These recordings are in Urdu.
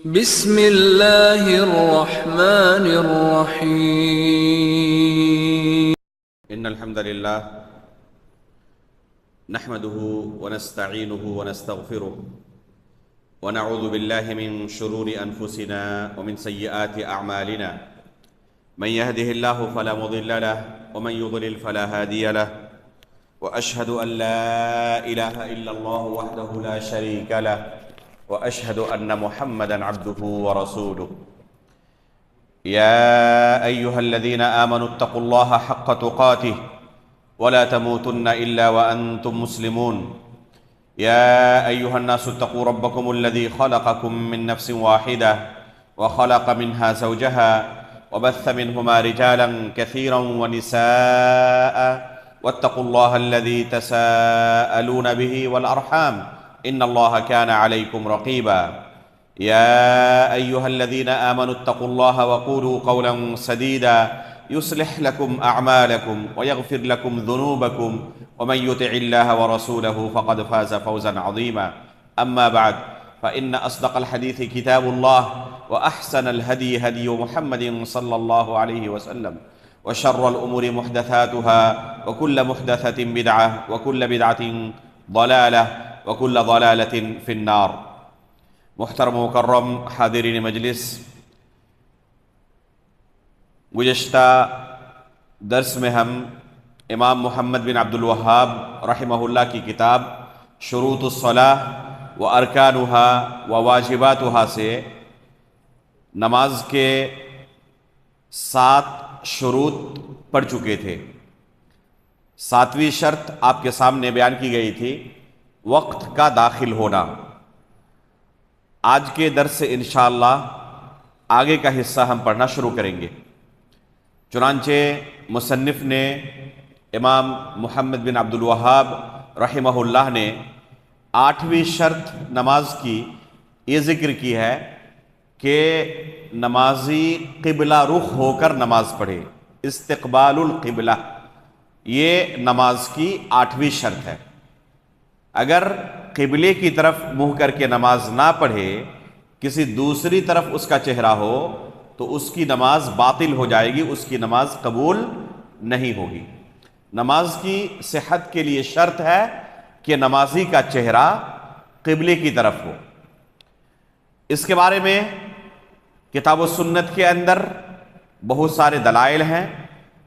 بسم اللہ الرحمن الرحیم ان الحمد للہ نحمده ونستعینه ونستغفره ونعوذ باللہ من شرور انفسنا ومن سیئات اعمالنا من يهده الله فلا مضل له ومن يضلل فلا هادي له واشهد ان لا اله الا الله وحده لا شريك له واشهد ان محمدا عبده ورسوله يا ايها الذين امنوا اتقوا الله حق تقاته ولا تموتن الا وانتم مسلمون يا ايها الناس اتقوا ربكم الذي خلقكم من نفس واحده وخلق منها زوجها وبث منهما رجالا كثيرا ونساء واتقوا الله الذي تساءلون به والارحام ان الله كان عليكم رقيبا يا ايها الذين امنوا اتقوا الله وقولوا قولا سديدا يصلح لكم اعمالكم ويغفر لكم ذنوبكم ومن يطع الله ورسوله فقد فاز فوزا عظيما اما بعد فان اصدق الحديث كتاب الله واحسن الهدي هدي محمد صلى الله عليه وسلم وشر الامور محدثاتها وكل محدثة بدعة وكل بدعة ضلالة وكل ضلالة في النار۔ محترم و مکرم حاضرین مجلس، گزشتہ درس میں ہم امام محمد بن عبد الوہاب رحمہ اللہ کی کتاب شروط الصلاۃ و ارکانها و واجباتها سے نماز کے 7 شروط پڑھ چکے تھے۔ 7ویں شرط آپ کے سامنے بیان کی گئی تھی، وقت کا داخل ہونا۔ آج کے درس سے انشاءاللہ آگے کا حصہ ہم پڑھنا شروع کریں گے۔ چنانچہ مصنف نے امام محمد بن عبد الوہاب رحمہ اللہ نے 8ویں شرط نماز کی یہ ذکر کی ہے کہ نمازی قبلہ رخ ہو کر نماز پڑھے، استقبال القبلہ، یہ نماز کی 8ویں شرط ہے۔ اگر قبلے کی طرف منہ کر کے نماز نہ پڑھے، کسی دوسری طرف اس کا چہرہ ہو، تو اس کی نماز باطل ہو جائے گی، اس کی نماز قبول نہیں ہوگی۔ نماز کی صحت کے لیے شرط ہے کہ نمازی کا چہرہ قبلے کی طرف ہو۔ اس کے بارے میں کتاب و سنت کے اندر بہت سارے دلائل ہیں،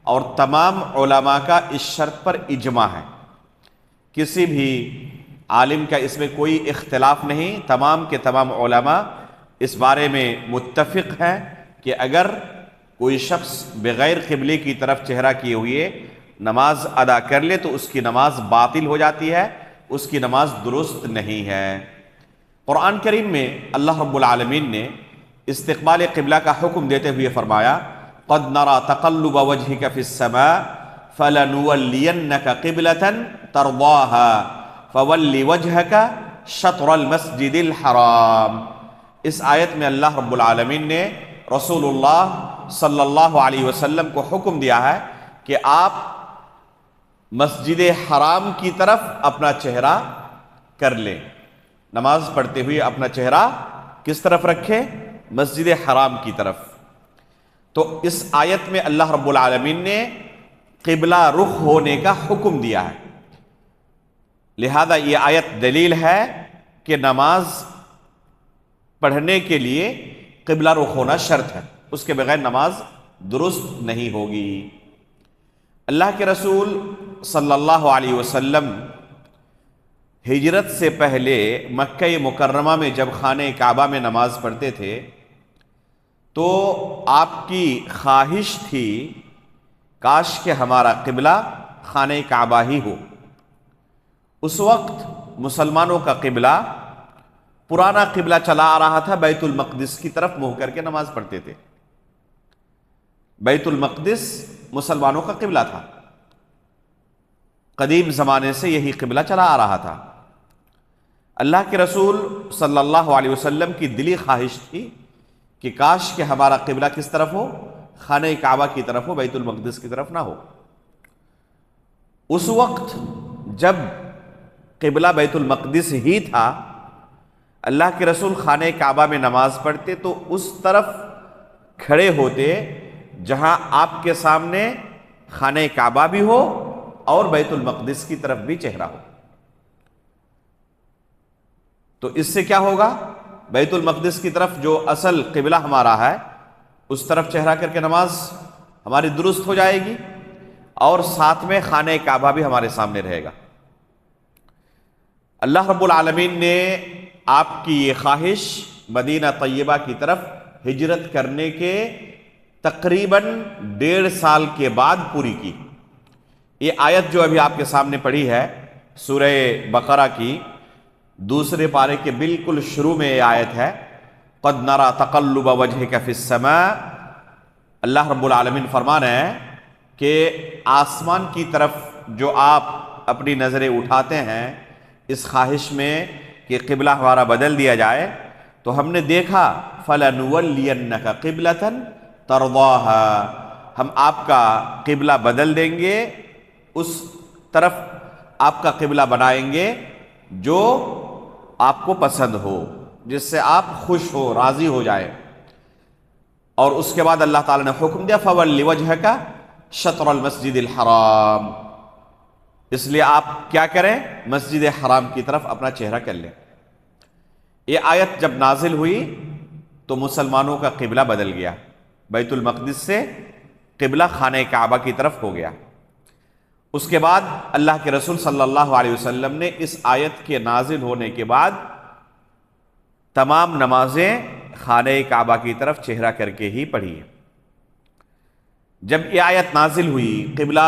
اور تمام علماء کا اس شرط پر اجماع ہے۔ کسی بھی عالم کا اس میں کوئی اختلاف نہیں، تمام کے تمام علماء اس بارے میں متفق ہیں کہ اگر کوئی شخص بغیر قبلے کی طرف چہرہ کیے ہوئے نماز ادا کر لے تو اس کی نماز باطل ہو جاتی ہے، اس کی نماز درست نہیں ہے۔ قرآن کریم میں اللہ رب العالمین نے استقبال قبلہ کا حکم دیتے ہوئے فرمایا، قد نرى تقلب وجهك في السماء فلنولينك قبلة ترضاها فول وجهك شطر المسجد الحرام۔ اس آیت میں اللہ رب العالمین نے رسول اللہ صلی اللہ علیہ وسلم کو حکم دیا ہے کہ آپ مسجد حرام کی طرف اپنا چہرہ کر لیں، نماز پڑھتے ہوئے اپنا چہرہ کس طرف رکھیں؟ مسجد حرام کی طرف۔ تو اس آیت میں اللہ رب العالمین نے قبلہ رخ ہونے کا حکم دیا ہے، لہذا یہ آیت دلیل ہے کہ نماز پڑھنے کے لیے قبلہ رخ ہونا شرط ہے، اس کے بغیر نماز درست نہیں ہوگی۔ اللہ کے رسول صلی اللہ علیہ وسلم ہجرت سے پہلے مکہ مکرمہ میں جب خانہ کعبہ میں نماز پڑھتے تھے تو آپ کی خواہش تھی کاش کہ ہمارا قبلہ خانہ کعبہ ہی ہو۔ اس وقت مسلمانوں کا قبلہ پرانا قبلہ چلا آ رہا تھا، بیت المقدس کی طرف منہ کر کے نماز پڑھتے تھے۔ بیت المقدس مسلمانوں کا قبلہ تھا، قدیم زمانے سے یہی قبلہ چلا آ رہا تھا۔ اللہ کے رسول صلی اللہ علیہ وسلم کی دلی خواہش تھی کہ کاش کہ ہمارا قبلہ کس طرف ہو؟ خانہ کعبہ کی طرف ہو، بیت المقدس کی طرف نہ ہو۔ اس وقت جب قبلہ بیت المقدس ہی تھا، اللہ کے رسول خانہ کعبہ میں نماز پڑھتے تو اس طرف کھڑے ہوتے جہاں آپ کے سامنے خانہ کعبہ بھی ہو اور بیت المقدس کی طرف بھی چہرہ ہو. تو اس سے کیا ہوگا؟ بیت المقدس کی طرف جو اصل قبلہ ہمارا ہے اس طرف چہرہ کر کے نماز ہماری درست ہو جائے گی، اور ساتھ میں خانہ کعبہ بھی ہمارے سامنے رہے گا. اللہ رب العالمین نے آپ کی یہ خواہش مدینہ طیبہ کی طرف ہجرت کرنے کے تقریباً 1.5 سال کے بعد پوری کی. یہ آیت جو ابھی آپ کے سامنے پڑھی ہے سورہ بقرہ کی 2 پارے کے بالکل شروع میں یہ آیت ہے. قد نرى تقلب وجهك في السماء. اللہ رب العالمین فرما رہے ہیں کہ آسمان کی طرف جو آپ اپنی نظریں اٹھاتے ہیں اس خواہش میں کہ قبلہ ہمارا بدل دیا جائے، تو ہم نے دیکھا فَلَنُوَلِّيَنَّكَ قِبْلَةً تَرْضَاهَا، ہم آپ کا قبلہ بدل دیں گے، اس طرف آپ کا قبلہ بنائیں گے جو آپ کو پسند ہو، جس سے آپ خوش ہو، راضی ہو جائے. اور اس کے بعد اللہ تعالیٰ نے حکم دیا فَوَلِّ وَجْهَكَ شَطْرَ الْمَسْجِدِ الْحَرَامِ، اس لیے آپ کیا کریں؟ مسجد حرام کی طرف اپنا چہرہ کر لیں. یہ آیت جب نازل ہوئی تو مسلمانوں کا قبلہ بدل گیا، بیت المقدس سے قبلہ خانہ کعبہ کی طرف ہو گیا. اس کے بعد اللہ کے رسول صلی اللہ علیہ وسلم نے اس آیت کے نازل ہونے کے بعد تمام نمازیں خانہ کعبہ کی طرف چہرہ کر کے ہی پڑھی ہیں. جب یہ آیت نازل ہوئی، قبلہ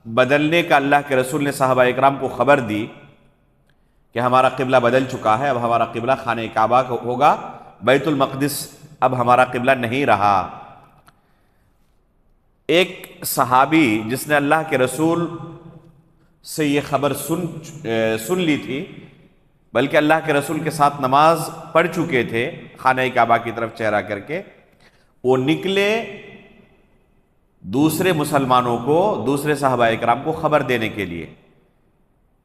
بدلنے کا اللہ کے رسول نے صحابہ اکرام کو خبر دی کہ ہمارا قبلہ بدل چکا ہے، اب ہمارا قبلہ خانہ کعبہ ہوگا، بیت المقدس اب ہمارا قبلہ نہیں رہا. ایک صحابی جس نے اللہ کے رسول سے یہ خبر سن لی تھی، بلکہ اللہ کے رسول کے ساتھ نماز پڑھ چکے تھے خانہ کعبہ کی طرف چہرہ کر کے، وہ نکلے دوسرے مسلمانوں کو، دوسرے صحابہ اکرام کو خبر دینے کے لیے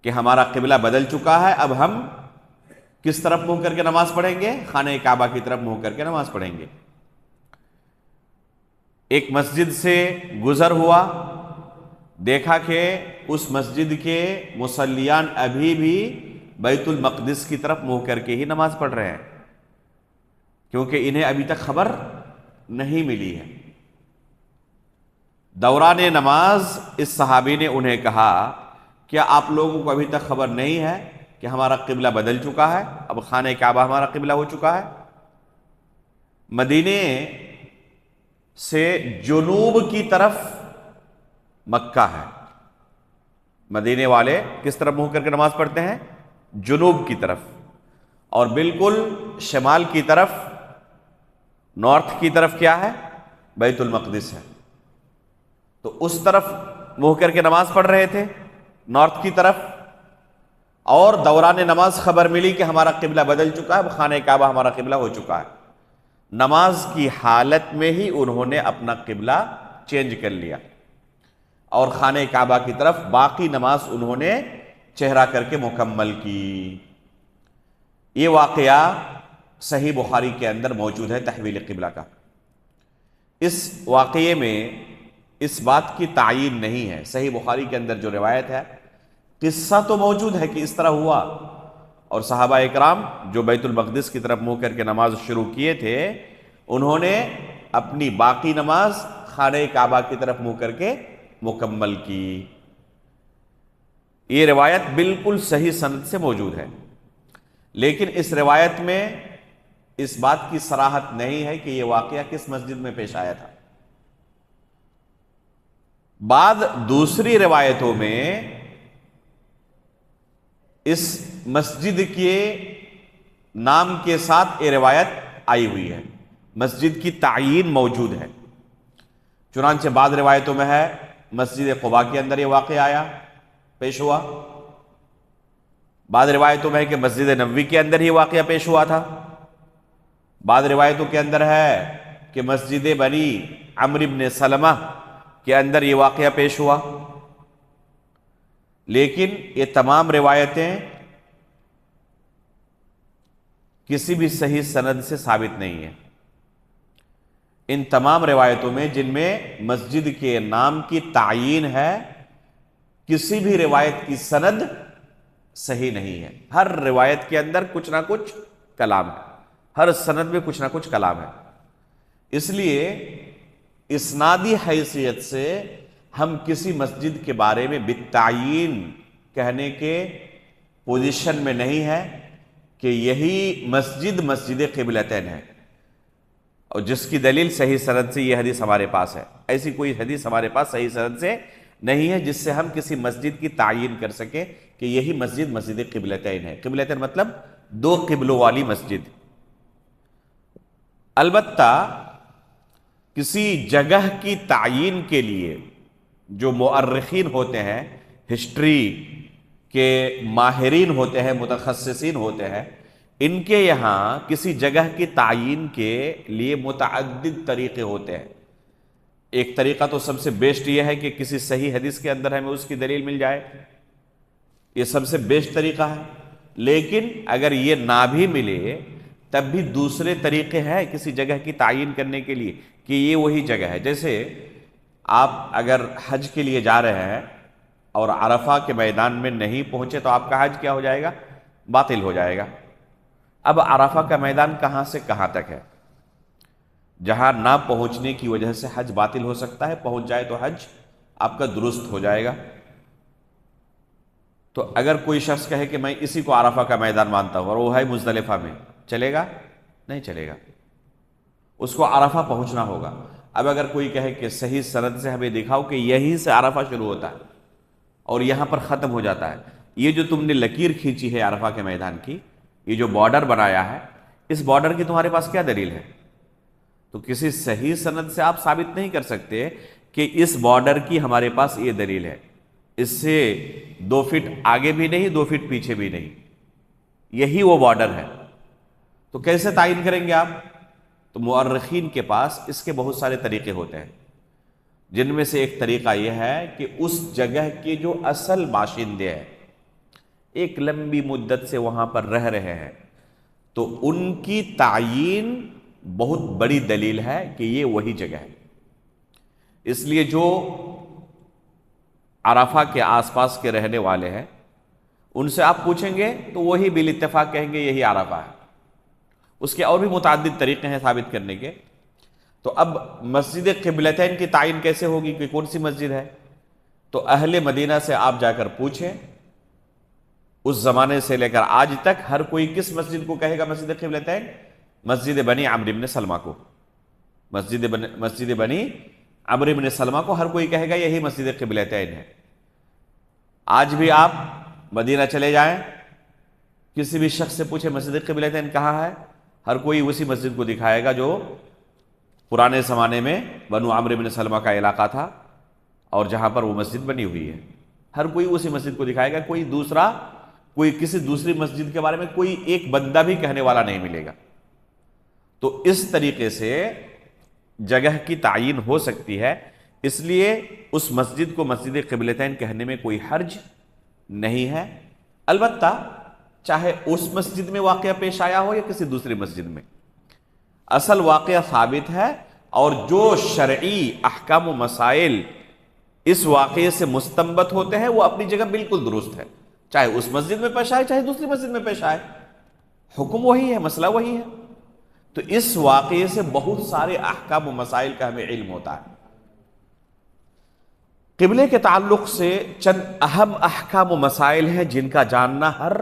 کہ ہمارا قبلہ بدل چکا ہے، اب ہم کس طرف منہ کر کے نماز پڑھیں گے؟ خانہ کعبہ کی طرف منہ کر کے نماز پڑھیں گے. ایک مسجد سے گزر ہوا، دیکھا کہ اس مسجد کے مصلیان ابھی بھی بیت المقدس کی طرف منہ کر کے ہی نماز پڑھ رہے ہیں، کیونکہ انہیں ابھی تک خبر نہیں ملی ہے. دوران نماز اس صحابی نے انہیں کہا کیا آپ لوگوں کو ابھی تک خبر نہیں ہے کہ ہمارا قبلہ بدل چکا ہے، اب خانہ کعبہ ہمارا قبلہ ہو چکا ہے؟ مدینے سے جنوب کی طرف مکہ ہے. مدینے والے کس طرف منہ کر کے نماز پڑھتے ہیں؟ جنوب کی طرف. اور بالکل شمال کی طرف، نارتھ کی طرف کیا ہے؟ بیت المقدس ہے. تو اس طرف منہ کر کے نماز پڑھ رہے تھے، نارتھ کی طرف، اور دوران نماز خبر ملی کہ ہمارا قبلہ بدل چکا ہے، اب خانہ کعبہ ہمارا قبلہ ہو چکا ہے. نماز کی حالت میں ہی انہوں نے اپنا قبلہ چینج کر لیا اور خانہ کعبہ کی طرف باقی نماز انہوں نے چہرہ کر کے مکمل کی. یہ واقعہ صحیح بخاری کے اندر موجود ہے تحویل قبلہ کا. اس واقعے میں اس بات کی تعیین نہیں ہے، صحیح بخاری کے اندر جو روایت ہے قصہ تو موجود ہے کہ اس طرح ہوا، اور صحابہ اکرام جو بیت المقدس کی طرف منہ کر کے نماز شروع کیے تھے انہوں نے اپنی باقی نماز خانہ کعبہ کی طرف منہ کر کے مکمل کی. یہ روایت بالکل صحیح سند سے موجود ہے، لیکن اس روایت میں اس بات کی صراحت نہیں ہے کہ یہ واقعہ کس مسجد میں پیش آیا تھا. بعد دوسری روایتوں میں اس مسجد کے نام کے ساتھ یہ روایت آئی ہوئی ہے، مسجد کی تعیین موجود ہے. چنانچہ بعض روایتوں میں ہے مسجد قباء کے اندر یہ واقعہ آیا، پیش ہوا. بعض روایتوں میں ہے کہ مسجد نبوی کے اندر ہی واقعہ پیش ہوا تھا. بعض روایتوں کے اندر ہے کہ مسجد بنی عمرو بن سلمہ کے اندر یہ واقعہ پیش ہوا. لیکن یہ تمام روایتیں کسی بھی صحیح سند سے ثابت نہیں ہے۔ ان تمام روایتوں میں جن میں مسجد کے نام کی تعیین ہے، کسی بھی روایت کی سند صحیح نہیں ہے۔ ہر روایت کے اندر کچھ نہ کچھ کلام ہے، ہر سند میں کچھ نہ کچھ کلام ہے۔ اس لیے اسنادی حیثیت سے ہم کسی مسجد کے بارے میں بالتعیین کہنے کے پوزیشن میں نہیں ہے کہ یہی مسجد مسجد قبلتین ہے، اور جس کی دلیل صحیح سند سے یہ حدیث ہمارے پاس ہے۔ ایسی کوئی حدیث ہمارے پاس صحیح سند سے نہیں ہے جس سے ہم کسی مسجد کی تعیین کر سکیں کہ یہی مسجد مسجد قبلتین ہے۔ قبلتین مطلب دو قبلوں والی مسجد۔ البتہ کسی جگہ کی تعیین کے لیے جو مؤرخین ہوتے ہیں، ہسٹری کے ماہرین ہوتے ہیں، متخصصین ہوتے ہیں، ان کے یہاں کسی جگہ کی تعیین کے لیے متعدد طریقے ہوتے ہیں۔ ایک طریقہ تو سب سے بیسٹ یہ ہے کہ کسی صحیح حدیث کے اندر ہمیں اس کی دلیل مل جائے، یہ سب سے بیسٹ طریقہ ہے۔ لیکن اگر یہ نہ بھی ملے تب بھی دوسرے طریقے ہیں کسی جگہ کی تعیین کرنے کے لیے کہ یہ وہی جگہ ہے۔ جیسے آپ اگر حج کے لیے جا رہے ہیں اور عرفہ کے میدان میں نہیں پہنچے تو آپ کا حج کیا ہو جائے گا؟ باطل ہو جائے گا۔ اب عرفہ کا میدان کہاں سے کہاں تک ہے؟ جہاں نہ پہنچنے کی وجہ سے حج باطل ہو سکتا ہے، پہنچ جائے تو حج آپ کا درست ہو جائے گا۔ تو اگر کوئی شخص کہے کہ میں اسی کو عرفہ کا میدان مانتا ہوں اور وہ ہے مزدلفہ میں، چلے گا؟ نہیں چلے گا، اس کو عرفہ پہنچنا ہوگا۔ اب اگر کوئی کہے کہ صحیح سند سے ہمیں دکھاؤ کہ یہیں سے عرفہ شروع ہوتا ہے اور یہاں پر ختم ہو جاتا ہے، یہ جو تم نے لکیر کھینچی ہے عرفہ کے میدان کی، یہ جو بارڈر بنایا ہے، اس بارڈر کی تمہارے پاس کیا دلیل ہے؟ تو کسی صحیح سند سے آپ ثابت نہیں کر سکتے کہ اس بارڈر کی ہمارے پاس یہ دلیل ہے، اس سے 2 فٹ آگے بھی نہیں 2 فٹ پیچھے بھی نہیں، یہی وہ بارڈر ہے۔ تو کیسے تعین کریں گے آپ؟ تو مؤرخین کے پاس اس کے بہت سارے طریقے ہوتے ہیں، جن میں سے ایک طریقہ یہ ہے کہ اس جگہ کے جو اصل باشندے ہیں، ایک لمبی مدت سے وہاں پر رہ رہے ہیں، تو ان کی تعیین بہت بڑی دلیل ہے کہ یہ وہی جگہ ہے۔ اس لیے جو عرفہ کے آس پاس کے رہنے والے ہیں ان سے آپ پوچھیں گے تو وہی بالاتفاق کہیں گے یہی عرفہ ہے۔ اس کے اور بھی متعدد طریقے ہیں ثابت کرنے کے۔ تو اب مسجد قبلتین کی تعین کیسے ہوگی کہ کون سی مسجد ہے؟ تو اہل مدینہ سے آپ جا کر پوچھیں، اس زمانے سے لے کر آج تک ہر کوئی کس مسجد کو کہے گا مسجد قبلتین؟ مسجد بنی عمرو بن سلمہ کو، مسجد بنی عمرو بن سلمہ کو ہر کوئی کہے گا یہی مسجد قبلتین ہے۔ آج بھی آپ مدینہ چلے جائیں، کسی بھی شخص سے پوچھیں مسجد قبلتین کہاں ہے، ہر کوئی اسی مسجد کو دکھائے گا جو پرانے زمانے میں بنو عمرو بن سلمہ کا علاقہ تھا اور جہاں پر وہ مسجد بنی ہوئی ہے، ہر کوئی اسی مسجد کو دکھائے گا۔ کوئی کسی دوسری مسجد کے بارے میں کوئی ایک بندہ بھی کہنے والا نہیں ملے گا۔ تو اس طریقے سے جگہ کی تعیین ہو سکتی ہے، اس لیے اس مسجد کو مسجد قبلتین کہنے میں کوئی حرج نہیں ہے۔ البتہ چاہے اس مسجد میں واقعہ پیش آیا ہو یا کسی دوسری مسجد میں، اصل واقعہ ثابت ہے، اور جو شرعی احکام و مسائل اس واقعے سے مستنبت ہوتے ہیں وہ اپنی جگہ بالکل درست ہے، چاہے اس مسجد میں پیش آئے چاہے دوسری مسجد میں پیش آئے، حکم وہی ہے، مسئلہ وہی ہے۔ تو اس واقعے سے بہت سارے احکام و مسائل کا ہمیں علم ہوتا ہے۔ قبلے کے تعلق سے چند اہم احکام و مسائل ہیں جن کا جاننا ہر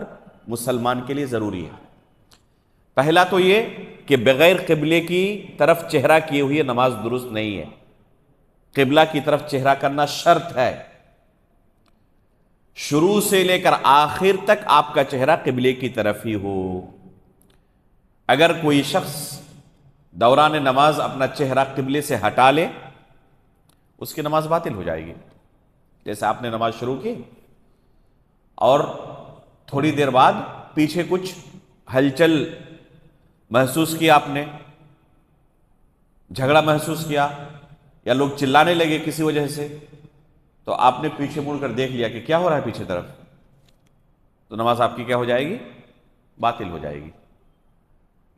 مسلمان کے لیے ضروری ہے۔ پہلا تو یہ کہ بغیر قبلے کی طرف چہرہ کیے ہوئے نماز درست نہیں ہے، قبلہ کی طرف چہرہ کرنا شرط ہے، شروع سے لے کر آخر تک آپ کا چہرہ قبلے کی طرف ہی ہو۔ اگر کوئی شخص دوران نماز اپنا چہرہ قبلے سے ہٹا لے اس کی نماز باطل ہو جائے گی۔ جیسے آپ نے نماز شروع کی اور تھوڑی دیر بعد پیچھے کچھ ہلچل محسوس کیا، آپ نے جھگڑا محسوس کیا یا لوگ چلانے لگے کسی وجہ سے، تو آپ نے پیچھے مڑ کر دیکھ لیا کہ کیا ہو رہا ہے پیچھے طرف، تو نماز آپ کی کیا ہو جائے گی؟ باطل ہو جائے گی۔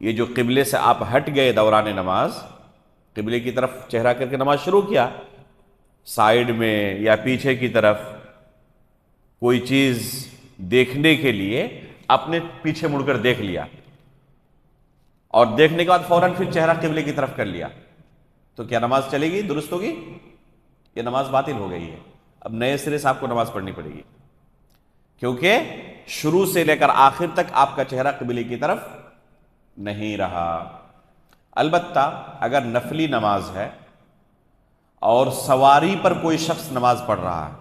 یہ جو قبلے سے آپ ہٹ گئے دوران نماز، قبلے کی طرف چہرہ کر کے نماز شروع کیا، سائیڈ میں یا پیچھے کی طرف کوئی چیز دیکھنے کے لیے اپنے پیچھے مڑ کر دیکھ لیا، اور دیکھنے کے بعد فوراً پھر چہرہ قبلے کی طرف کر لیا، تو کیا نماز چلے گی، درست ہوگی؟ یہ نماز باطل ہو گئی ہے۔ اب نئے سرے سے آپ کو نماز پڑھنی پڑے گی، کیونکہ شروع سے لے کر آخر تک آپ کا چہرہ قبلے کی طرف نہیں رہا۔ البتہ اگر نفلی نماز ہے اور سواری پر کوئی شخص نماز پڑھ رہا ہے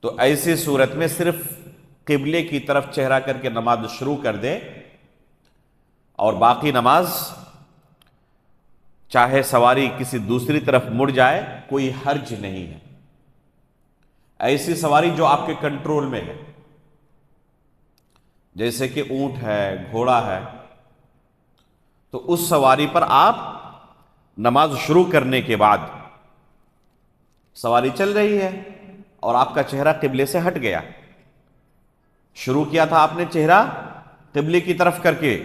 تو ایسی صورت میں صرف قبلے کی طرف چہرہ کر کے نماز شروع کر دے، اور باقی نماز چاہے سواری کسی دوسری طرف مڑ جائے کوئی حرج نہیں ہے۔ ایسی سواری جو آپ کے کنٹرول میں ہے، جیسے کہ اونٹ ہے، گھوڑا ہے، تو اس سواری پر آپ نماز شروع کرنے کے بعد سواری چل رہی ہے اور آپ کا چہرہ قبلے سے ہٹ گیا، شروع کیا تھا آپ نے چہرہ قبلے کی طرف کر کے،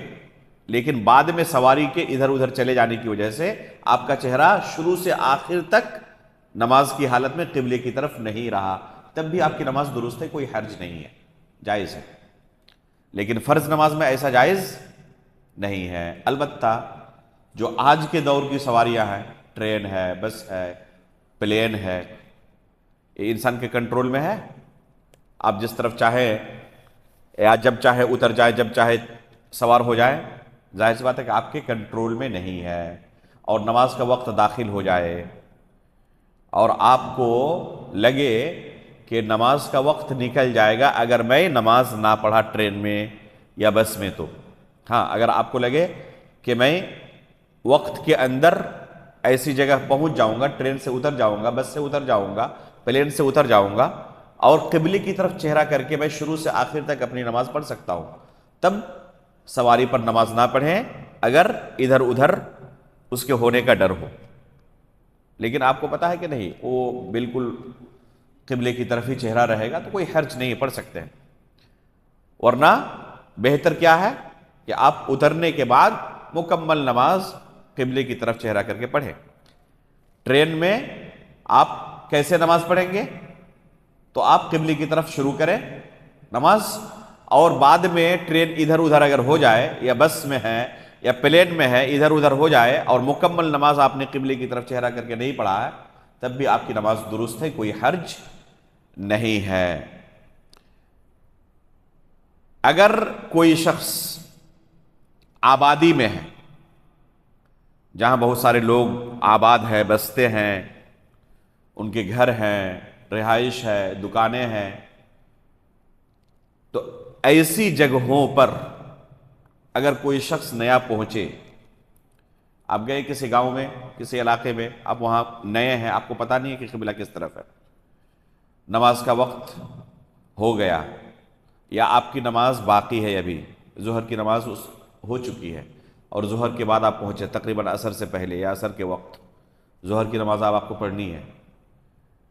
لیکن بعد میں سواری کے ادھر ادھر چلے جانے کی وجہ سے آپ کا چہرہ شروع سے آخر تک نماز کی حالت میں قبلے کی طرف نہیں رہا، تب بھی آپ کی نماز درست ہے، کوئی حرج نہیں ہے، جائز ہے۔ لیکن فرض نماز میں ایسا جائز نہیں ہے۔ البتہ جو آج کے دور کی سواریاں ہیں، ٹرین ہے، بس ہے، پلین ہے، یہ انسان کے کنٹرول میں ہے، آپ جس طرف چاہے یا جب چاہے اتر جائے، جب چاہے سوار ہو جائے، ظاہر سی بات ہے کہ آپ کے کنٹرول میں نہیں ہے، اور نماز کا وقت داخل ہو جائے اور آپ کو لگے کہ نماز کا وقت نکل جائے گا اگر میں نماز نہ پڑھا ٹرین میں یا بس میں، تو ہاں، اگر آپ کو لگے کہ میں وقت کے اندر ایسی جگہ پہنچ جاؤں گا، ٹرین سے اتر جاؤں گا، بس سے اتر جاؤں گا، پلین سے اتر جاؤں گا، اور قبلے کی طرف چہرہ کر کے میں شروع سے آخر تک اپنی نماز پڑھ سکتا ہوں، تب سواری پر نماز نہ پڑھیں اگر ادھر ادھر اس کے ہونے کا ڈر ہو۔ لیکن آپ کو پتا ہے کہ نہیں، وہ بالکل قبلے کی طرف ہی چہرہ رہے گا تو کوئی حرج نہیں، پڑھ سکتے ہیں۔ ورنہ بہتر کیا ہے کہ آپ اترنے کے بعد مکمل نماز قبلے کی طرف چہرہ کر کے پڑھیں۔ ٹرین میں آپ کیسے نماز پڑھیں گے؟ تو آپ قبلے کی طرف شروع کریں نماز، اور بعد میں ٹرین ادھر ادھر اگر ہو جائے، یا بس میں ہے یا پلین میں ہے، ادھر ادھر ہو جائے اور مکمل نماز آپ نے قبلے کی طرف چہرہ کر کے نہیں پڑھا ہے، تب بھی آپ کی نماز درست ہے، کوئی حرج نہیں ہے۔ اگر کوئی شخص آبادی میں ہے، جہاں بہت سارے لوگ آباد ہیں، بستے ہیں، ان کے گھر ہیں، رہائش ہے، دکانیں ہیں، تو ایسی جگہوں پر اگر کوئی شخص نیا پہنچے، آپ گئے کسی گاؤں میں، کسی علاقے میں، آپ وہاں نئے ہیں، آپ کو پتہ نہیں ہے کہ قبلہ کس طرف ہے، نماز کا وقت ہو گیا یا آپ کی نماز باقی ہے، ابھی ظہر کی نماز ہو چکی ہے اور ظہر کے بعد آپ پہنچے تقریباً عصر سے پہلے یا عصر کے وقت، ظہر کی نماز آپ کو پڑھنی ہے،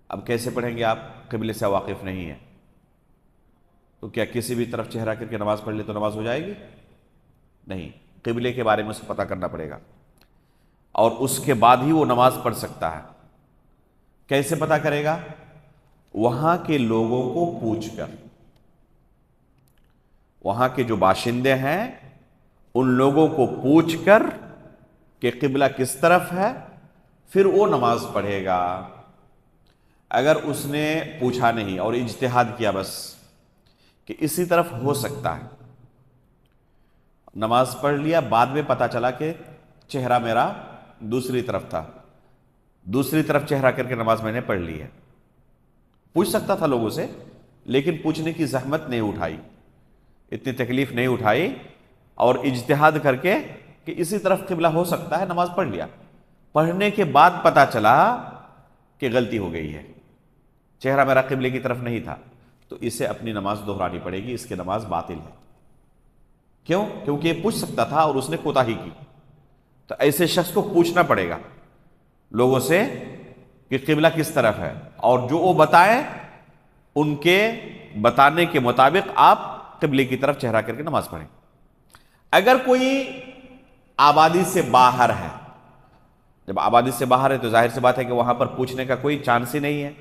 اب کیسے پڑھیں گے؟ آپ قبلے سے واقف نہیں ہیں، تو کیا کسی بھی طرف چہرہ کر کے نماز پڑھ لے تو نماز ہو جائے گی؟ نہیں، قبلے کے بارے میں اسے پتہ کرنا پڑے گا، اور اس کے بعد ہی وہ نماز پڑھ سکتا ہے۔ کیسے پتہ کرے گا؟ وہاں کے لوگوں کو پوچھ کر، وہاں کے جو باشندے ہیں ان لوگوں کو پوچھ کر کہ قبلہ کس طرف ہے، پھر وہ نماز پڑھے گا۔ اگر اس نے پوچھا نہیں اور اجتہاد کیا بس کہ اسی طرف ہو سکتا ہے، نماز پڑھ لیا، بعد میں پتہ چلا کہ چہرہ میرا دوسری طرف تھا، دوسری طرف چہرہ کر کے نماز میں نے پڑھ لی ہے، پوچھ سکتا تھا لوگوں سے، لیکن پوچھنے کی زحمت نہیں اٹھائی، اتنی تکلیف نہیں اٹھائی، اور اجتہاد کر کے کہ اسی طرف قبلہ ہو سکتا ہے، نماز پڑھ لیا۔ پڑھنے کے بعد پتہ چلا کہ غلطی ہو گئی ہے، چہرہ میرا قبلے کی طرف نہیں تھا، تو اسے اپنی نماز دہرانی پڑے گی، اس کی نماز باطل ہے۔ کیوں؟ کیونکہ یہ پوچھ سکتا تھا اور اس نے کوتاہی کی، تو ایسے شخص کو پوچھنا پڑے گا لوگوں سے کہ قبلہ کس طرف ہے، اور جو وہ بتائیں ان کے بتانے کے مطابق آپ قبلے کی طرف چہرہ کر کے نماز پڑھیں۔ اگر کوئی آبادی سے باہر ہے، جب آبادی سے باہر ہے تو ظاہر سی بات ہے کہ وہاں پر پوچھنے کا کوئی چانس ہی نہیں ہے،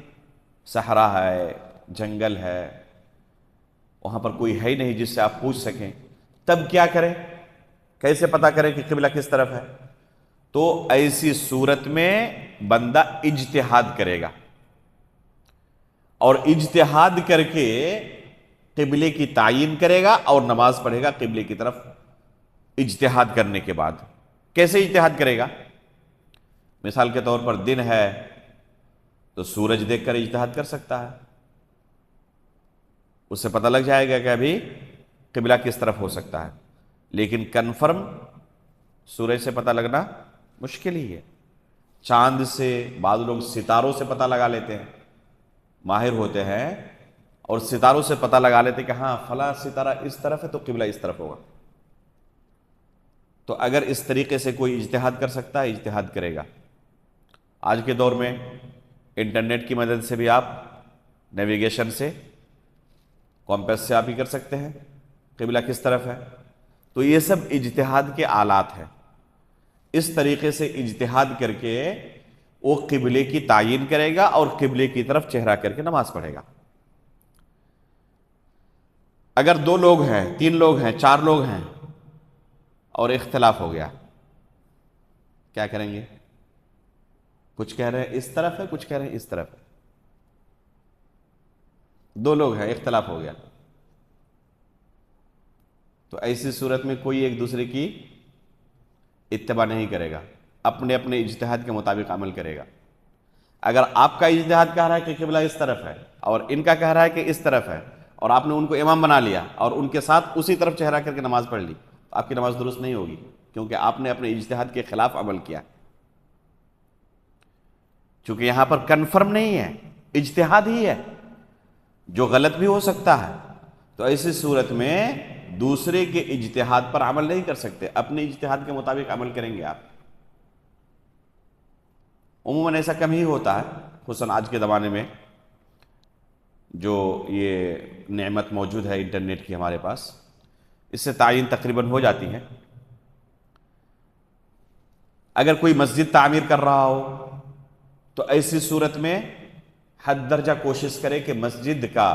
صحرا ہے، جنگل ہے، وہاں پر کوئی ہے ہی نہیں جس سے آپ پوچھ سکیں، تب کیا کریں؟ کیسے پتا کریں کہ قبلہ کس طرف ہے؟ تو ایسی صورت میں بندہ اجتہاد کرے گا، اور اجتہاد کر کے قبلے کی تعین کرے گا اور نماز پڑھے گا قبلے کی طرف اجتہاد کرنے کے بعد۔ کیسے اجتہاد کرے گا؟ مثال کے طور پر دن ہے تو سورج دیکھ کر اجتہاد کر سکتا ہے، اس سے پتہ لگ جائے گا کہ ابھی قبلہ کس طرف ہو سکتا ہے، لیکن کنفرم سورج سے پتہ لگنا مشکل ہی ہے۔ چاند سے، بعض لوگ ستاروں سے پتہ لگا لیتے ہیں، ماہر ہوتے ہیں اور ستاروں سے پتہ لگا لیتے کہ ہاں فلاں ستارہ اس طرف ہے تو قبلہ اس طرف ہوگا۔ تو اگر اس طریقے سے کوئی اجتہاد کر سکتا ہے، اجتہاد کرے گا۔ آج کے دور میں انٹرنیٹ کی مدد سے بھی آپ نیویگیشن سے، کمپاس سے آپ ہی کر سکتے ہیں قبلہ کس طرف ہے۔ تو یہ سب اجتہاد کے آلات ہیں۔ اس طریقے سے اجتہاد کر کے وہ قبلے کی تعین کرے گا اور قبلے کی طرف چہرہ کر کے نماز پڑھے گا۔ اگر 2 لوگ ہیں، 3 لوگ ہیں، 4 لوگ ہیں اور اختلاف ہو گیا، کیا کریں گے؟ کچھ کہہ رہے ہیں اس طرف ہے، کچھ کہہ رہے ہیں اس طرف ہے۔ 2 لوگ ہیں، اختلاف ہو گیا، تو ایسی صورت میں کوئی ایک دوسرے کی اتباع نہیں کرے گا، اپنے اپنے اجتہاد کے مطابق عمل کرے گا۔ اگر آپ کا اجتہاد کہہ رہا ہے کہ قبلہ اس طرف ہے اور ان کا کہہ رہا ہے کہ اس طرف ہے، اور آپ نے ان کو امام بنا لیا اور ان کے ساتھ اسی طرف چہرہ کر کے نماز پڑھ لی، تو آپ کی نماز درست نہیں ہوگی، کیونکہ آپ نے اپنے اجتہاد کے خلاف عمل کیا۔ چونکہ یہاں پر کنفرم نہیں ہے، اجتہاد ہی ہے، جو غلط بھی ہو سکتا ہے، تو ایسی صورت میں دوسرے کے اجتہاد پر عمل نہیں کر سکتے، اپنے اجتہاد کے مطابق عمل کریں گے آپ۔ عموماً ایسا کم ہی ہوتا ہے، خصوصاً آج کے زمانے میں جو یہ نعمت موجود ہے انٹرنیٹ کی ہمارے پاس، اس سے تعین تقریباً ہو جاتی ہے۔ اگر کوئی مسجد تعمیر کر رہا ہو تو ایسی صورت میں حد درجہ کوشش کرے کہ مسجد کا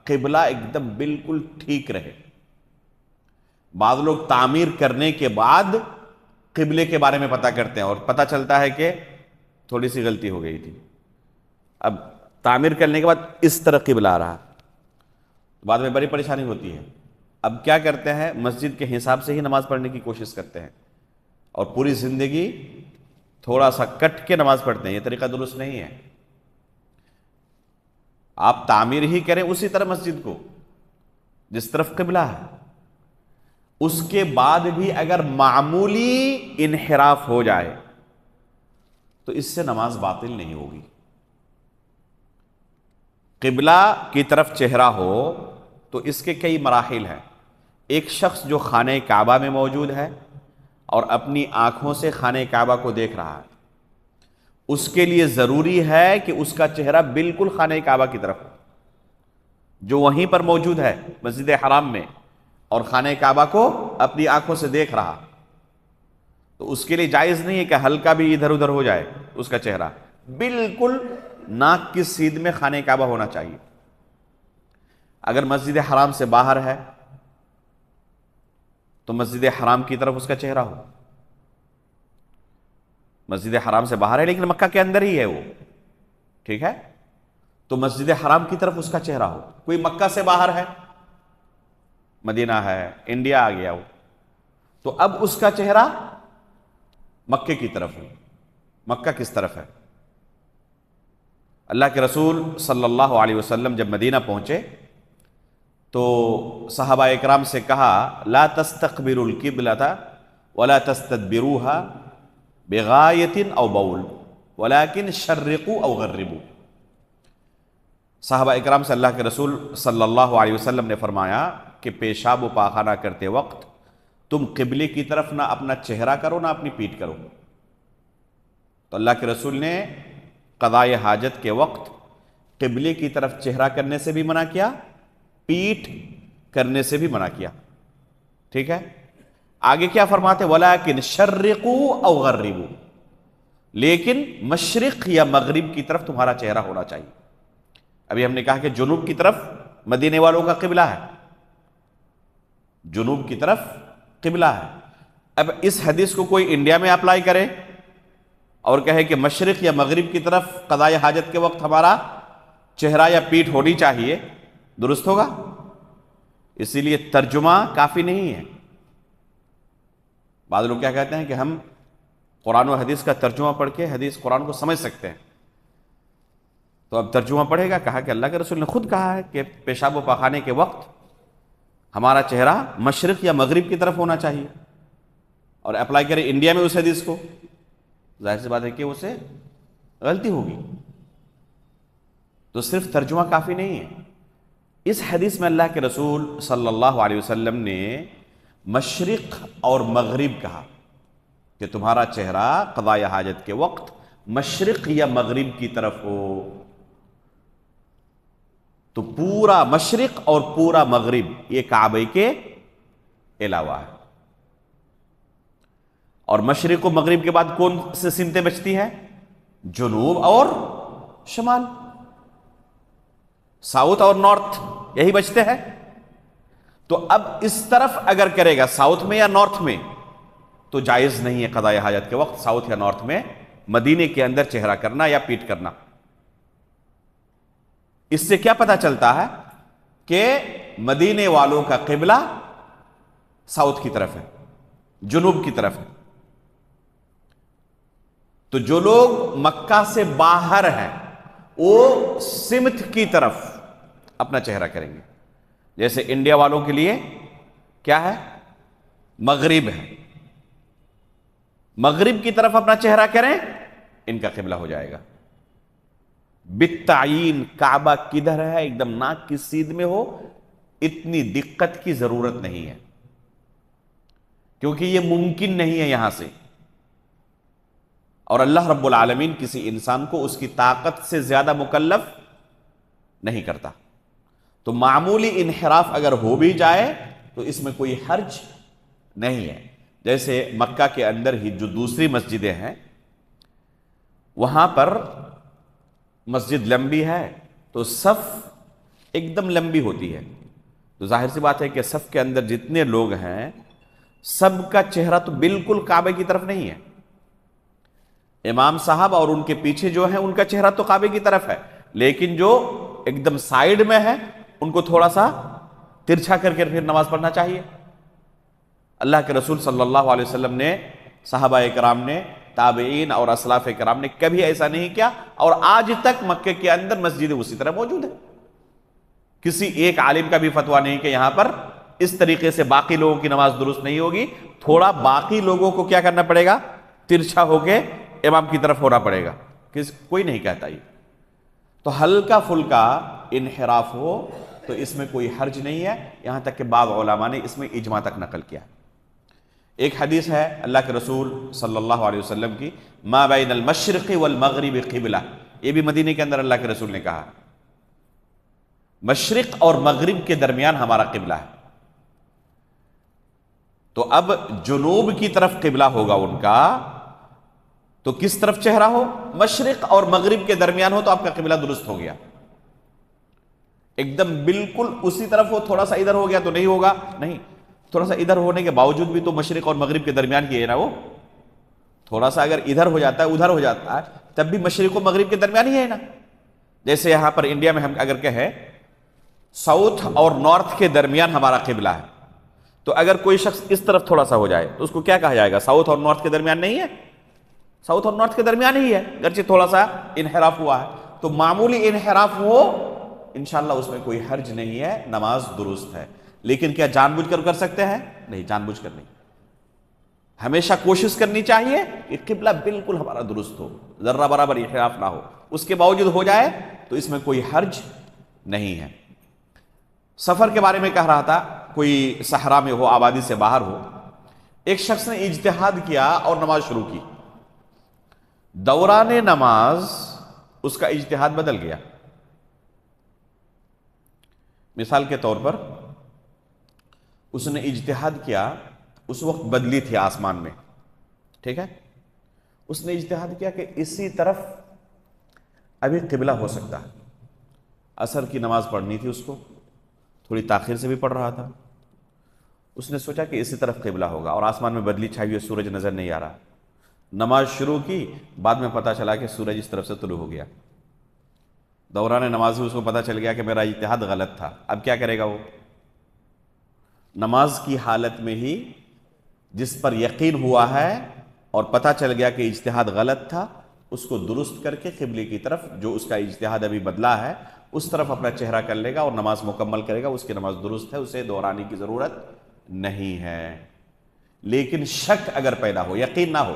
قبلہ ایک دم بالکل ٹھیک رہے۔ بعض لوگ تعمیر کرنے کے بعد قبلے کے بارے میں پتہ کرتے ہیں اور پتہ چلتا ہے کہ تھوڑی سی غلطی ہو گئی تھی، اب تعمیر کرنے کے بعد اس طرح قبلہ آ رہا، بعد میں بڑی پریشانی ہوتی ہے۔ اب کیا کرتے ہیں؟ مسجد کے حساب سے ہی نماز پڑھنے کی کوشش کرتے ہیں اور پوری زندگی تھوڑا سا کٹ کے نماز پڑھتے ہیں۔ یہ طریقہ درست نہیں ہے۔ آپ تعمیر ہی کریں اسی طرح مسجد کو جس طرف قبلہ ہے، اس کے بعد بھی اگر معمولی انحراف ہو جائے تو اس سے نماز باطل نہیں ہوگی۔ قبلہ کی طرف چہرہ ہو تو اس کے کئی مراحل ہیں۔ ایک شخص جو خانہ کعبہ میں موجود ہے اور اپنی آنکھوں سے خانہ کعبہ کو دیکھ رہا ہے، اس کے لیے ضروری ہے کہ اس کا چہرہ بالکل خانہ کعبہ کی طرف ہو، جو وہیں پر موجود ہے مسجد حرام میں اور خانہ کعبہ کو اپنی آنکھوں سے دیکھ رہا، تو اس کے لیے جائز نہیں ہے کہ ہلکا بھی ادھر ادھر ہو جائے اس کا چہرہ، بالکل ناک کی سیدھ میں خانہ کعبہ ہونا چاہیے۔ اگر مسجد حرام سے باہر ہے تو مسجد حرام کی طرف اس کا چہرہ ہو۔ مسجد حرام سے باہر ہے لیکن مکہ کے اندر ہی ہے وہ، ٹھیک ہے، تو مسجد حرام کی طرف اس کا چہرہ ہو۔ کوئی مکہ سے باہر ہے، مدینہ ہے، انڈیا آ گیا وہ، تو اب اس کا چہرہ مکے کی طرف ہو۔ مکہ کس طرف ہے؟ اللہ کے رسول صلی اللہ علیہ وسلم جب مدینہ پہنچے تو صحابہ اکرام سے کہا لا تستقبلوا القبلۃ ولا تستدبروها بغایۃ او بول ولكن شرقوا او غربوا۔ صحابہ اکرام سے اللہ کے رسول صلی اللہ علیہ وسلم نے فرمایا کہ پیشاب و پاخانہ کرتے وقت تم قبلے کی طرف نہ اپنا چہرہ کرو نہ اپنی پیٹھ کرو۔ تو اللہ کے رسول نے قضائے حاجت کے وقت قبلے کی طرف چہرہ کرنے سے بھی منع کیا، پیٹھ کرنے سے بھی منع کیا، ٹھیک ہے۔ آگے کیا فرماتے وَلَٰكِنْ شَرِّقُوا أَوْ غَرِّبُوا، لیکن مشرق یا مغرب کی طرف تمہارا چہرہ ہونا چاہیے۔ ابھی ہم نے کہا کہ جنوب کی طرف مدینے والوں کا قبلہ ہے، جنوب کی طرف قبلہ ہے۔ اب اس حدیث کو کوئی انڈیا میں اپلائی کرے اور کہے کہ مشرق یا مغرب کی طرف قضاء حاجت کے وقت ہمارا چہرہ یا پیٹھ ہونی چاہیے، درست ہوگا؟ اسی لیے ترجمہ کافی نہیں ہے۔ بعض لوگ کیا کہتے ہیں کہ ہم قرآن و حدیث کا ترجمہ پڑھ کے حدیث قرآن کو سمجھ سکتے ہیں، تو اب ترجمہ پڑھے گا۔ کہا کہ اللہ کے رسول نے خود کہا ہے کہ پیشاب و پاخانے کے وقت ہمارا چہرہ مشرق یا مغرب کی طرف ہونا چاہیے، اور اپلائی کرے انڈیا میں اس حدیث کو، ظاہر سی بات ہے کہ اسے غلطی ہوگی۔ تو صرف ترجمہ کافی نہیں ہے۔ اس حدیث میں اللہ کے رسول صلی اللہ علیہ وسلم نے مشرق اور مغرب کہا کہ تمہارا چہرہ قضاء حاجت کے وقت مشرق یا مغرب کی طرف ہو۔ تو پورا مشرق اور پورا مغرب یہ کعبے کے علاوہ ہے۔ اور مشرق و مغرب کے بعد کون سے سمتیں بچتی ہیں؟ جنوب اور شمال، ساؤتھ اور نارتھ، یہی بچتے ہیں۔ تو اب اس طرف اگر کرے گا ساؤتھ میں یا نارتھ میں تو جائز نہیں ہے قضاء حاجت کے وقت ساؤتھ یا نارتھ میں مدینے کے اندر چہرہ کرنا یا پیٹ کرنا۔ اس سے کیا پتہ چلتا ہے کہ مدینے والوں کا قبلہ ساؤتھ کی طرف ہے، جنوب کی طرف ہے۔ تو جو لوگ مکہ سے باہر ہیں وہ سمت کی طرف اپنا چہرہ کریں گے، جیسے انڈیا والوں کے لیے کیا ہے؟ مغرب ہے، مغرب کی طرف اپنا چہرہ کریں، ان کا قبلہ ہو جائے گا بالتعین۔ کعبہ کدھر ہے ایک دم ناک کی سیدھ میں ہو، اتنی دقت کی ضرورت نہیں ہے، کیونکہ یہ ممکن نہیں ہے یہاں سے، اور اللہ رب العالمین کسی انسان کو اس کی طاقت سے زیادہ مکلف نہیں کرتا۔ تو معمولی انحراف اگر ہو بھی جائے تو اس میں کوئی حرج نہیں ہے۔ جیسے مکہ کے اندر ہی جو دوسری مسجدیں ہیں وہاں پر مسجد لمبی ہے تو صف ایک دم لمبی ہوتی ہے، تو ظاہر سی بات ہے کہ صف کے اندر جتنے لوگ ہیں سب کا چہرہ تو بالکل کعبے کی طرف نہیں ہے۔ امام صاحب اور ان کے پیچھے جو ہیں ان کا چہرہ تو کعبے کی طرف ہے، لیکن جو ایک دم سائیڈ میں ہے ان کو تھوڑا سا ترچھا کر کے پھر نماز پڑھنا چاہیے۔ اللہ کے رسول صلی اللہ علیہ وسلم نے، صحابہ کرام نے، تابعین اور اسلاف کرام نے کبھی ایسا نہیں کیا، اور آج تک مکے کے اندر مسجد اسی طرح موجود ہے۔ کسی ایک عالم کا بھی فتویٰ نہیں کہ یہاں پر اس طریقے سے باقی لوگوں کی نماز درست نہیں ہوگی، تھوڑا باقی لوگوں کو کیا کرنا پڑے گا؟ ترچھا ہو کے امام کی طرف ہونا پڑے گا۔ کوئی نہیں کہتا یہ، تو ہلکا پھلکا انحراف ہو تو اس میں کوئی حرج نہیں ہے، یہاں تک کہ بعض علماء نے اس میں اجماع تک نقل کیا۔ ایک حدیث ہے اللہ کے رسول صلی اللہ علیہ وسلم کی، ما بین المشرق والمغرب قبلہ، یہ بھی مدینے کے اندر اللہ کے رسول نے کہا، مشرق اور مغرب کے درمیان ہمارا قبلہ ہے۔ تو اب جنوب کی طرف قبلہ ہوگا ان کا، تو کس طرف چہرہ ہو؟ مشرق اور مغرب کے درمیان ہو تو آپ کا قبلہ درست ہو گیا۔ ایک دم بالکل اسی طرف ہو، تھوڑا سا ادھر ہو گیا تو نہیں ہوگا، نہیں، تھوڑا سا ادھر ہونے کے باوجود بھی تو مشرق اور مغرب کے درمیان ہی ہے نا، وہ تھوڑا سا اگر ادھر ہو جاتا ہے ادھر ہو جاتا ہے تب بھی مشرق و مغرب کے درمیان ہی ہے نا۔ جیسے یہاں پر انڈیا میں ہم اگر کہیں ساؤتھ اور نارتھ کے درمیان ہمارا قبلہ ہے، تو اگر کوئی شخص اس طرف تھوڑا سا ہو جائے تو اس کو کیا کہا جائے گا؟ ساؤتھ اور نارتھ کے درمیان نہیں ہے، ساؤتھ اور نارتھ کے درمیان ہی ہے، گرچہ تھوڑا سا انحراف ہوا ہے۔ تو معمولی انحراف ہو انشاءاللہ اس میں کوئی حرج نہیں ہے، نماز درست ہے۔ لیکن کیا جان بوجھ کر سکتے ہیں؟ نہیں، جان بوجھ کر نہیں۔ ہمیشہ کوشش کرنی چاہیے کہ قبلہ بالکل ہمارا درست ہو، ذرہ برابر انحراف نہ ہو، اس کے باوجود ہو جائے تو اس میں کوئی حرج نہیں ہے۔ سفر کے بارے میں کہہ رہا تھا، کوئی صحرا میں ہو، آبادی سے باہر ہو، ایک شخص نے اجتہاد کیا اور نماز شروع کی، دوران نماز اس کا اجتہاد بدل گیا۔ مثال کے طور پر اس نے اجتہاد کیا اس وقت بدلی تھی آسمان میں، ٹھیک ہے، اس نے اجتہاد کیا کہ اسی طرف ابھی قبلہ ہو سکتا ہے، عصر کی نماز پڑھنی تھی اس کو، تھوڑی تاخیر سے بھی پڑھ رہا تھا، اس نے سوچا کہ اسی طرف قبلہ ہوگا، اور آسمان میں بدلی چھائی ہوئی، سورج نظر نہیں آ رہا، نماز شروع کی، بعد میں پتہ چلا کہ سورج اس طرف سے طلوع ہو گیا، دوران نماز میں اس کو پتہ چل گیا کہ میرا اجتہاد غلط تھا، اب کیا کرے گا وہ؟ نماز کی حالت میں ہی جس پر یقین ہوا ہے اور پتہ چل گیا کہ اجتہاد غلط تھا، اس کو درست کر کے قبلے کی طرف، جو اس کا اجتہاد ابھی بدلا ہے اس طرف اپنا چہرہ کر لے گا اور نماز مکمل کرے گا، اس کی نماز درست ہے، اسے دہرانے کی ضرورت نہیں ہے۔ لیکن شک اگر پیدا ہو، یقین نہ ہو،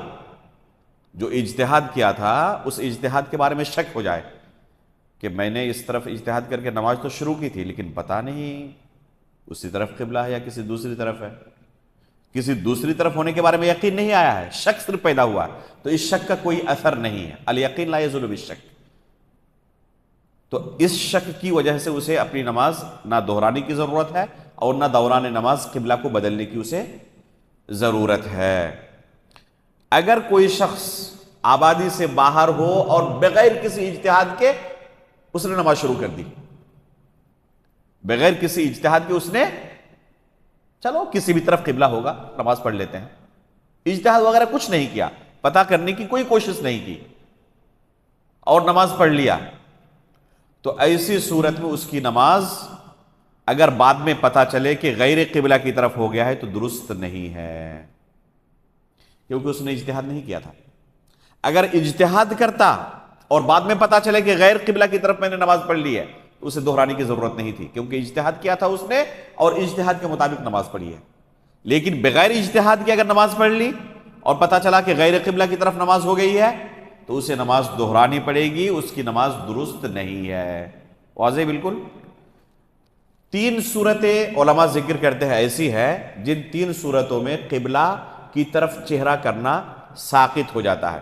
جو اجتہاد کیا تھا اس اجتہاد کے بارے میں شک ہو جائے کہ میں نے اس طرف اجتہاد کر کے نماز تو شروع کی تھی، لیکن پتہ نہیں اسی طرف قبلہ ہے یا کسی دوسری طرف ہے، کسی دوسری طرف ہونے کے بارے میں یقین نہیں آیا ہے، شک صرف پیدا ہوا ہے، تو اس شک کا کوئی اثر نہیں ہے، الیقین لا یزول بالشک۔ تو اس شک کی وجہ سے اسے اپنی نماز نہ دہرانے کی ضرورت ہے اور نہ دوران نماز قبلہ کو بدلنے کی اسے ضرورت ہے۔ اگر کوئی شخص آبادی سے باہر ہو اور بغیر کسی اجتہاد کے اس نے نماز شروع کر دی، بغیر کسی اجتہاد کے اس نے، چلو کسی بھی طرف قبلہ ہوگا نماز پڑھ لیتے ہیں، اجتہاد وغیرہ کچھ نہیں کیا، پتہ کرنے کی کوئی کوشش نہیں کی اور نماز پڑھ لیا، تو ایسی صورت میں اس کی نماز اگر بعد میں پتہ چلے کہ غیر قبلہ کی طرف ہو گیا ہے تو درست نہیں ہے، کیونکہ اس نے اجتہاد نہیں کیا تھا۔ اگر اجتہاد کرتا اور بعد میں پتہ چلے کہ غیر قبلہ کی طرف میں نے نماز پڑھ لی ہے، تو اسے دہرانے کی ضرورت نہیں تھی، کیونکہ اجتہاد کیا تھا اس نے اور اجتہاد کے مطابق نماز پڑھی ہے۔ لیکن بغیر اجتہاد کے اگر نماز پڑھ لی اور پتہ چلا کہ غیر قبلہ کی طرف نماز ہو گئی ہے، تو اسے نماز دہرانی پڑے گی، اس کی نماز درست نہیں ہے۔ واضح بالکل؟ 3 صورتیں علماء ذکر کرتے ہیں ایسی ہے جن 3 صورتوں میں قبلہ کی طرف چہرہ کرنا ساقط ہو جاتا ہے۔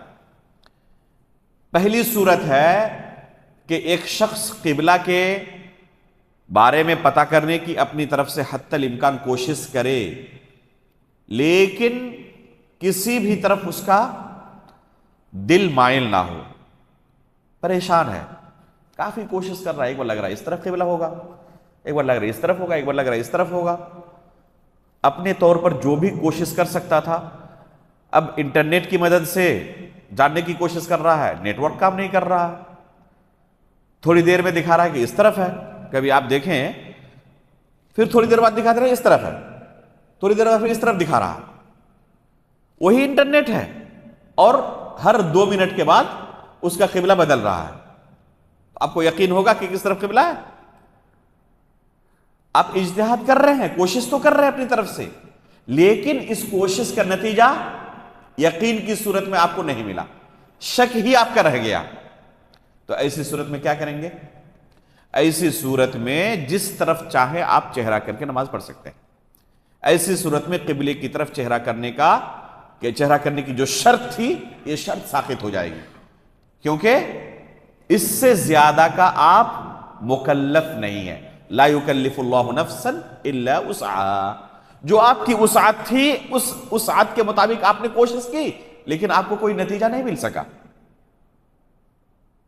پہلی صورت ہے کہ ایک شخص قبلہ کے بارے میں پتہ کرنے کی اپنی طرف سے حتی الامکان کوشش کرے، لیکن کسی بھی طرف اس کا دل مائل نہ ہو، پریشان ہے، کافی کوشش کر رہا ہے، ایک بار لگ رہا ہے اس طرف قبلہ ہوگا، ایک بار لگ رہا ہے اس طرف ہوگا، ایک بار لگ رہا ہے اس طرف ہوگا، اپنے طور پر جو بھی کوشش کر سکتا تھا اب انٹرنیٹ کی مدد سے جاننے کی کوشش کر رہا ہے، نیٹ ورک کام نہیں کر رہا، تھوڑی دیر میں دکھا رہا ہے کہ اس طرف ہے، کبھی آپ دیکھیں پھر تھوڑی دیر بعد دکھا دے رہا ہے اس طرف ہے، تھوڑی دیر بعد پھر اس طرف دکھا رہا، وہی انٹرنیٹ ہے، اور ہر 2 منٹ کے بعد اس کا قبلہ بدل رہا ہے۔ آپ کو یقین ہوگا کہ کس طرف قبلہ ہے؟ آپ اجتہاد کر رہے ہیں، کوشش تو کر رہے ہیں اپنی طرف سے، لیکن اس کوشش کا نتیجہ یقین کی صورت میں آپ کو نہیں ملا، شک ہی آپ کا رہ گیا، تو ایسی صورت میں کیا کریں گے؟ ایسی صورت میں جس طرف چاہے آپ چہرہ کر کے نماز پڑھ سکتے ہیں۔ ایسی صورت میں قبلے کی طرف چہرہ کرنے کی جو شرط تھی، یہ شرط ساقط ہو جائے گی، کیونکہ اس سے زیادہ کا آپ مکلف نہیں ہیں۔ لا یکلف اللہ نفسا الا وسعہا، جو آپ کی وسعت تھی اس وسعت کے مطابق آپ نے کوشش کی، لیکن آپ کو کوئی نتیجہ نہیں مل سکا۔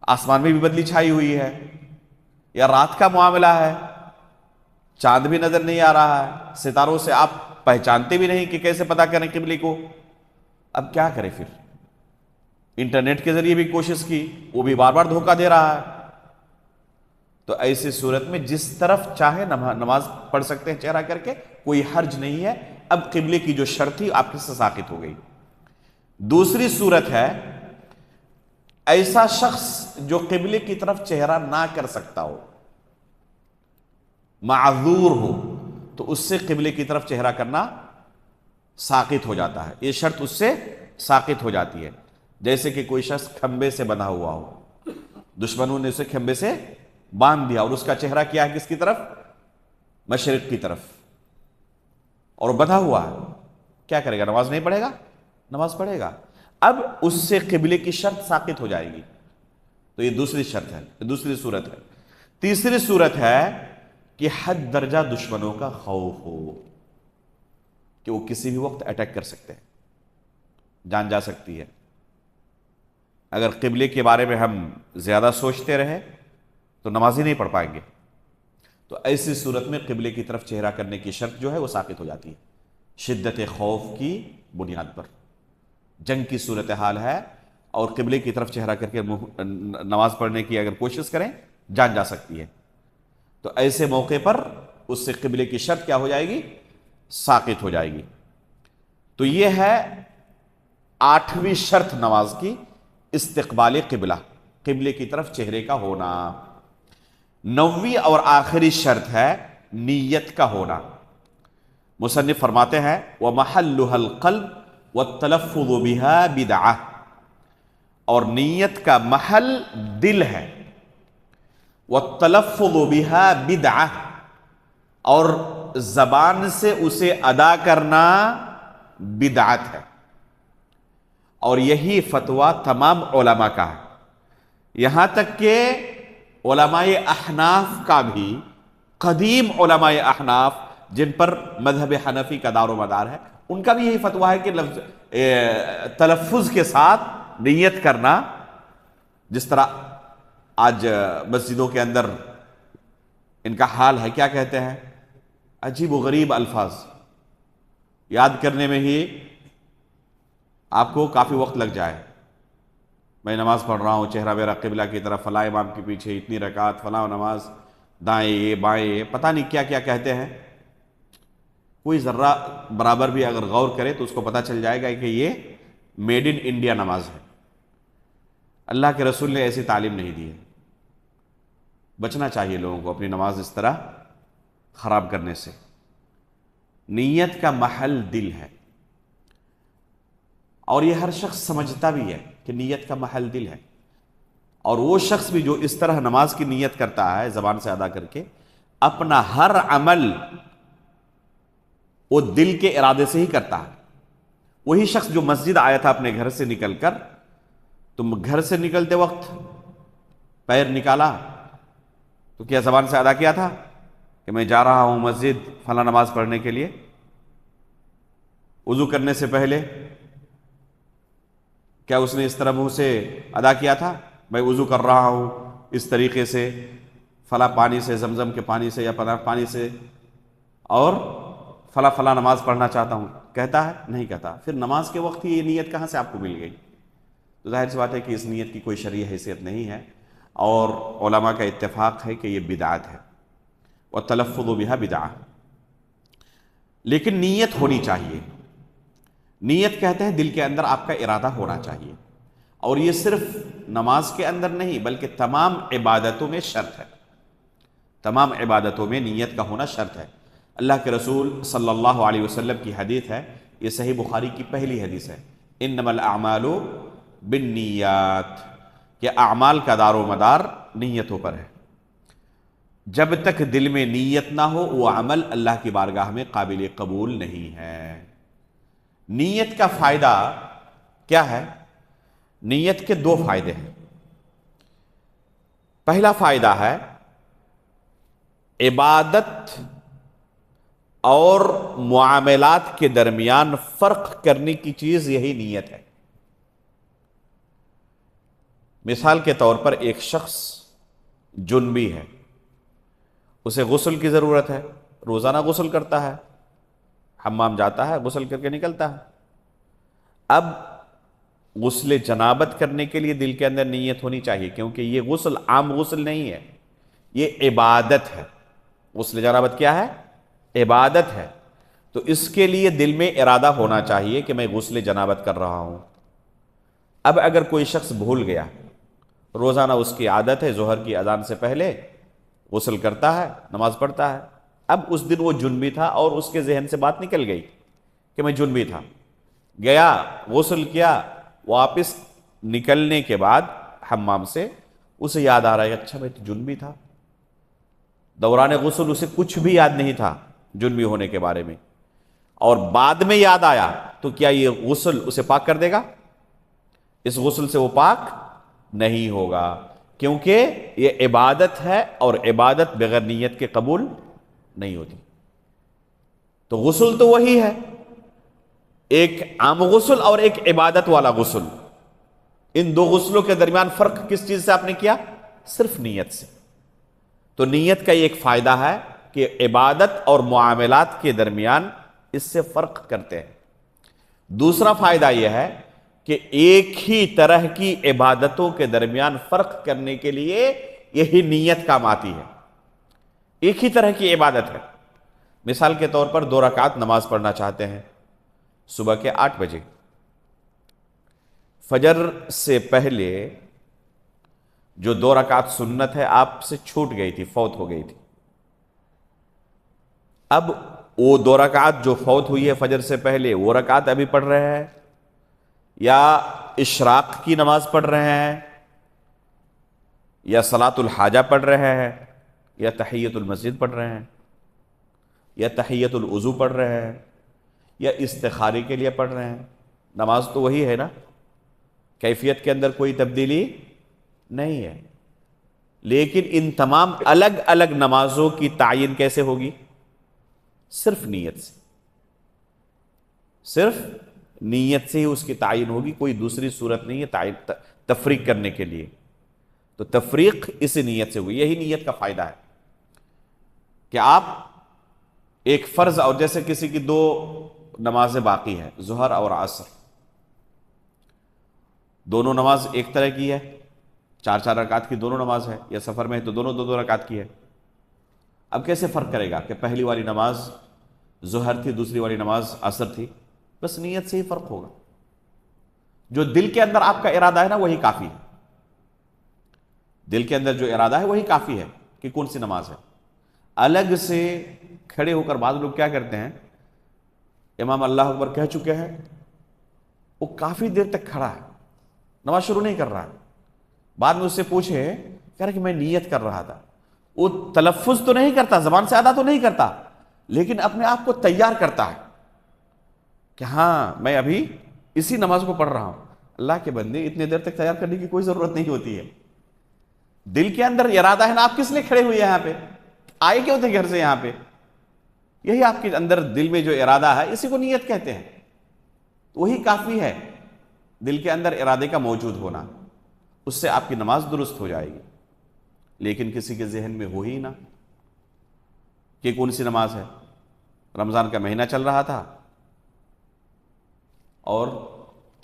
آسمان میں بھی بدلی چھائی ہوئی ہے، یا رات کا معاملہ ہے، چاند بھی نظر نہیں آ رہا ہے، ستاروں سے آپ پہچانتے بھی نہیں کہ کیسے پتہ کریں قبلے کو، اب کیا کریں؟ پھر انٹرنیٹ کے ذریعے بھی کوشش کی، وہ بھی بار بار دھوکہ دے رہا ہے، تو ایسی صورت میں جس طرف چاہے نماز پڑھ سکتے ہیں چہرہ کر کے، کوئی حرج نہیں ہے، اب قبلے کی جو شرط تھی آپ کی سے ساقط ہو گئی۔ دوسری صورت ہے ایسا شخص جو قبلے کی طرف چہرہ نہ کر سکتا ہو، معذور ہو، تو اس سے قبلے کی طرف چہرہ کرنا ساقط ہو جاتا ہے، یہ شرط اس سے ساقط ہو جاتی ہے۔ جیسے کہ کوئی شخص کھمبے سے بندھا ہوا ہو، دشمنوں نے اسے کھمبے سے باندھ دیا اور اس کا چہرہ کیا ہے کس کی طرف؟ مشرق کی طرف، اور بندھا ہوا ہے، کیا کرے گا؟ نماز نہیں پڑھے گا؟ نماز پڑھے گا۔ اب اس سے قبلے کی شرط ساقط ہو جائے گی، تو یہ دوسری شرط ہے، دوسری صورت ہے۔ تیسری صورت ہے کہ حد درجہ دشمنوں کا خوف ہو، کہ وہ کسی بھی وقت اٹیک کر سکتے ہیں، جان جا سکتی ہے۔ اگر قبلے کے بارے میں ہم زیادہ سوچتے رہے تو نماز ہی نہیں پڑھ پائیں گے۔ تو ایسی صورت میں قبلے کی طرف چہرہ کرنے کی شرط جو ہے وہ ساقط ہو جاتی ہے، شدت خوف کی بنیاد پر۔ جنگ کی صورتحال ہے اور قبلے کی طرف چہرہ کر کے نماز پڑھنے کی اگر کوشش کریں جان جا سکتی ہے، تو ایسے موقع پر اس سے قبلے کی شرط کیا ہو جائے گی؟ ساقط ہو جائے گی۔ تو یہ ہے 8ویں شرط نماز کی، استقبال قبلہ، قبلے کی طرف چہرے کا ہونا۔ 9ویں اور آخری شرط ہے نیت کا ہونا۔ مصنف فرماتے ہیں وَمَحَلُّهَا الْقَلْبُ وَالتَّلَفُّظُ بِهَا بِدْعَةٌ، اور نیت کا محل دل ہے، وَالتَّلَفُّظُ بِهَا بِدْعَةٌ، اور زبان سے اسے ادا کرنا بدعت ہے۔ اور یہی فتویٰ تمام علماء کا ہے، یہاں تک کہ علماء احناف کا بھی، قدیم علماء احناف جن پر مذہب حنفی کا دار و مدار ہے، ان کا بھی یہی فتویٰ ہے کہ تلفظ کے ساتھ نیت کرنا، جس طرح آج مسجدوں کے اندر ان کا حال ہے، کیا کہتے ہیں؟ عجیب و غریب الفاظ، یاد کرنے میں ہی آپ کو کافی وقت لگ جائے۔ میں نماز پڑھ رہا ہوں، چہرہ میرا قبلہ کی طرف، فلاں امام کے پیچھے اتنی رکعت، فلاں نماز، دائیں یہ بائیں یہ، پتہ نہیں کیا کیا کہتے ہیں۔ کوئی ذرہ برابر بھی اگر غور کرے تو اس کو پتہ چل جائے گا کہ یہ میڈ ان انڈیا نماز ہے۔ اللہ کے رسول نے ایسی تعلیم نہیں دی ہے۔ بچنا چاہیے لوگوں کو اپنی نماز اس طرح خراب کرنے سے۔ نیت کا محل دل ہے، اور یہ ہر شخص سمجھتا بھی ہے کہ نیت کا محل دل ہے، اور وہ شخص بھی جو اس طرح نماز کی نیت کرتا ہے زبان سے ادا کر کے، اپنا ہر عمل وہ دل کے ارادے سے ہی کرتا ہے۔ وہی شخص جو مسجد آیا تھا اپنے گھر سے نکل کر، تم گھر سے نکلتے وقت پیر نکالا تو کیا زبان سے ادا کیا تھا کہ میں جا رہا ہوں مسجد فلاں نماز پڑھنے کے لیے؟ وضو کرنے سے پہلے کیا اس نے اس طرح منہ سے ادا کیا تھا میں وضو کر رہا ہوں اس طریقے سے، فلاں پانی سے، زمزم کے پانی سے یا فلاں پانی سے، اور فلاں فلاں نماز پڑھنا چاہتا ہوں؟ کہتا ہے؟ نہیں کہتا۔ پھر نماز کے وقت ہی یہ نیت کہاں سے آپ کو مل گئی؟ تو ظاہر سی بات ہے کہ اس نیت کی کوئی شرعی حیثیت نہیں ہے، اور علماء کا اتفاق ہے کہ یہ بدعت ہے، وَالتَّلَفُّظُ بِهَا بِدْعَةٌ۔ لیکن نیت ہونی چاہیے۔ نیت کہتے ہیں دل کے اندر آپ کا ارادہ ہونا چاہیے، اور یہ صرف نماز کے اندر نہیں بلکہ تمام عبادتوں میں شرط ہے۔ تمام عبادتوں میں نیت کا ہونا شرط ہے۔ اللہ کے رسول صلی اللہ علیہ وسلم کی حدیث ہے، یہ صحیح بخاری کی پہلی حدیث ہے، انما الاعمال بالنیات، کہ اعمال کا دار و مدار نیتوں پر ہے۔ جب تک دل میں نیت نہ ہو وہ عمل اللہ کی بارگاہ میں قابل قبول نہیں ہے۔ نیت کا فائدہ کیا ہے؟ نیت کے 2 فائدے ہیں۔ پہلا فائدہ ہے عبادت اور معاملات کے درمیان فرق کرنے کی چیز یہی نیت ہے۔ مثال کے طور پر ایک شخص جنبی ہے، اسے غسل کی ضرورت ہے، روزانہ غسل کرتا ہے، حمام جاتا ہے، غسل کر کے نکلتا ہے۔ اب غسل جنابت کرنے کے لیے دل کے اندر نیت ہونی چاہیے، کیونکہ یہ غسل عام غسل نہیں ہے، یہ عبادت ہے۔ غسل جنابت کیا ہے؟ عبادت ہے۔ تو اس کے لیے دل میں ارادہ ہونا چاہیے کہ میں غسل جنابت کر رہا ہوں۔ اب اگر کوئی شخص بھول گیا، روزانہ اس کی عادت ہے ظہر کی اذان سے پہلے غسل کرتا ہے، نماز پڑھتا ہے، اب اس دن وہ جنبی تھا اور اس کے ذہن سے بات نکل گئی کہ میں جنبی تھا، گیا غسل کیا، واپس نکلنے کے بعد حمام سے اسے یاد آ رہا ہے اچھا میں تو جنبی تھا۔ دوران غسل اسے کچھ بھی یاد نہیں تھا جنبی ہونے کے بارے میں، اور بعد میں یاد آیا تو کیا یہ غسل اسے پاک کر دے گا؟ اس غسل سے وہ پاک نہیں ہوگا، کیونکہ یہ عبادت ہے اور عبادت بغیر نیت کے قبول نہیں ہوتی۔ تو غسل تو وہی ہے ایک عام غسل اور ایک عبادت والا غسل، ان دو غسلوں کے درمیان فرق کس چیز سے آپ نے کیا؟ صرف نیت سے۔ تو نیت کا یہ ایک فائدہ ہے کہ عبادت اور معاملات کے درمیان اس سے فرق کرتے ہیں۔ دوسرا فائدہ یہ ہے کہ ایک ہی طرح کی عبادتوں کے درمیان فرق کرنے کے لیے یہی نیت کام آتی ہے۔ ایک ہی طرح کی عبادت ہے، مثال کے طور پر 2 رکعت نماز پڑھنا چاہتے ہیں صبح کے 8 بجے، فجر سے پہلے جو 2 رکعت سنت ہے آپ سے چھوٹ گئی تھی، فوت ہو گئی تھی، اب وہ 2 رکعت جو فوت ہوئی ہے فجر سے پہلے وہ رکعت ابھی پڑھ رہے ہیں، یا اشراق کی نماز پڑھ رہے ہیں، یا صلاۃ الحاجہ پڑھ رہے ہیں، یا تحیۃ المسجد پڑھ رہے ہیں، یا تحیۃ الوضو پڑھ رہے ہیں، یا استخارے کے لیے پڑھ رہے ہیں، نماز تو وہی ہے نا، کیفیت کے اندر کوئی تبدیلی نہیں ہے، لیکن ان تمام الگ الگ نمازوں کی تعین کیسے ہوگی؟ صرف نیت سے، صرف نیت سے ہی اس کی تعین ہوگی، کوئی دوسری صورت نہیں ہے تعین تفریق کرنے کے لیے۔ تو تفریق اسی نیت سے ہوئی، یہی نیت کا فائدہ ہے کہ آپ ایک فرض، اور جیسے کسی کی 2 نمازیں باقی ہیں، ظہر اور عصر، دونوں نماز ایک طرح کی ہے، 4 رکعت کی دونوں نماز ہے، یا سفر میں ہے تو دونوں 2 رکعت کی ہے، اب کیسے فرق کرے گا کہ پہلی والی نماز ظہر تھی، دوسری والی نماز عصر تھی؟ بس نیت سے ہی فرق ہوگا، جو دل کے اندر آپ کا ارادہ ہے نا وہی کافی ہے، دل کے اندر جو ارادہ ہے وہی کافی ہے کہ کون سی نماز ہے۔ الگ سے کھڑے ہو کر بعض لوگ کیا کرتے ہیں، امام اللہ اکبر کہہ چکے ہیں، وہ کافی دیر تک کھڑا ہے، نماز شروع نہیں کر رہا ہے، بعد میں اس سے پوچھے کہہ رہا کہ میں نیت کر رہا تھا، وہ تلفظ تو نہیں کرتا، زبان سے ادا تو نہیں کرتا، لیکن اپنے آپ کو تیار کرتا ہے کہ ہاں میں ابھی اسی نماز کو پڑھ رہا ہوں۔ اللہ کے بندے، اتنے دیر تک تیار کرنے کی کوئی ضرورت نہیں ہوتی ہے، دل کے اندر ارادہ ہے نا، آپ کس لیے کھڑے ہوئے یہاں پہ؟ آئے کیوں تھے گھر سے یہاں پہ؟ یہی آپ کے اندر دل میں جو ارادہ ہے اسی کو نیت کہتے ہیں، وہی کافی ہے، دل کے اندر ارادے کا موجود ہونا، اس سے آپ کی نماز درست ہو جائے گی۔ لیکن کسی کے ذہن میں ہو ہی نہ کہ کون سی نماز ہے، رمضان کا مہینہ چل رہا تھا اور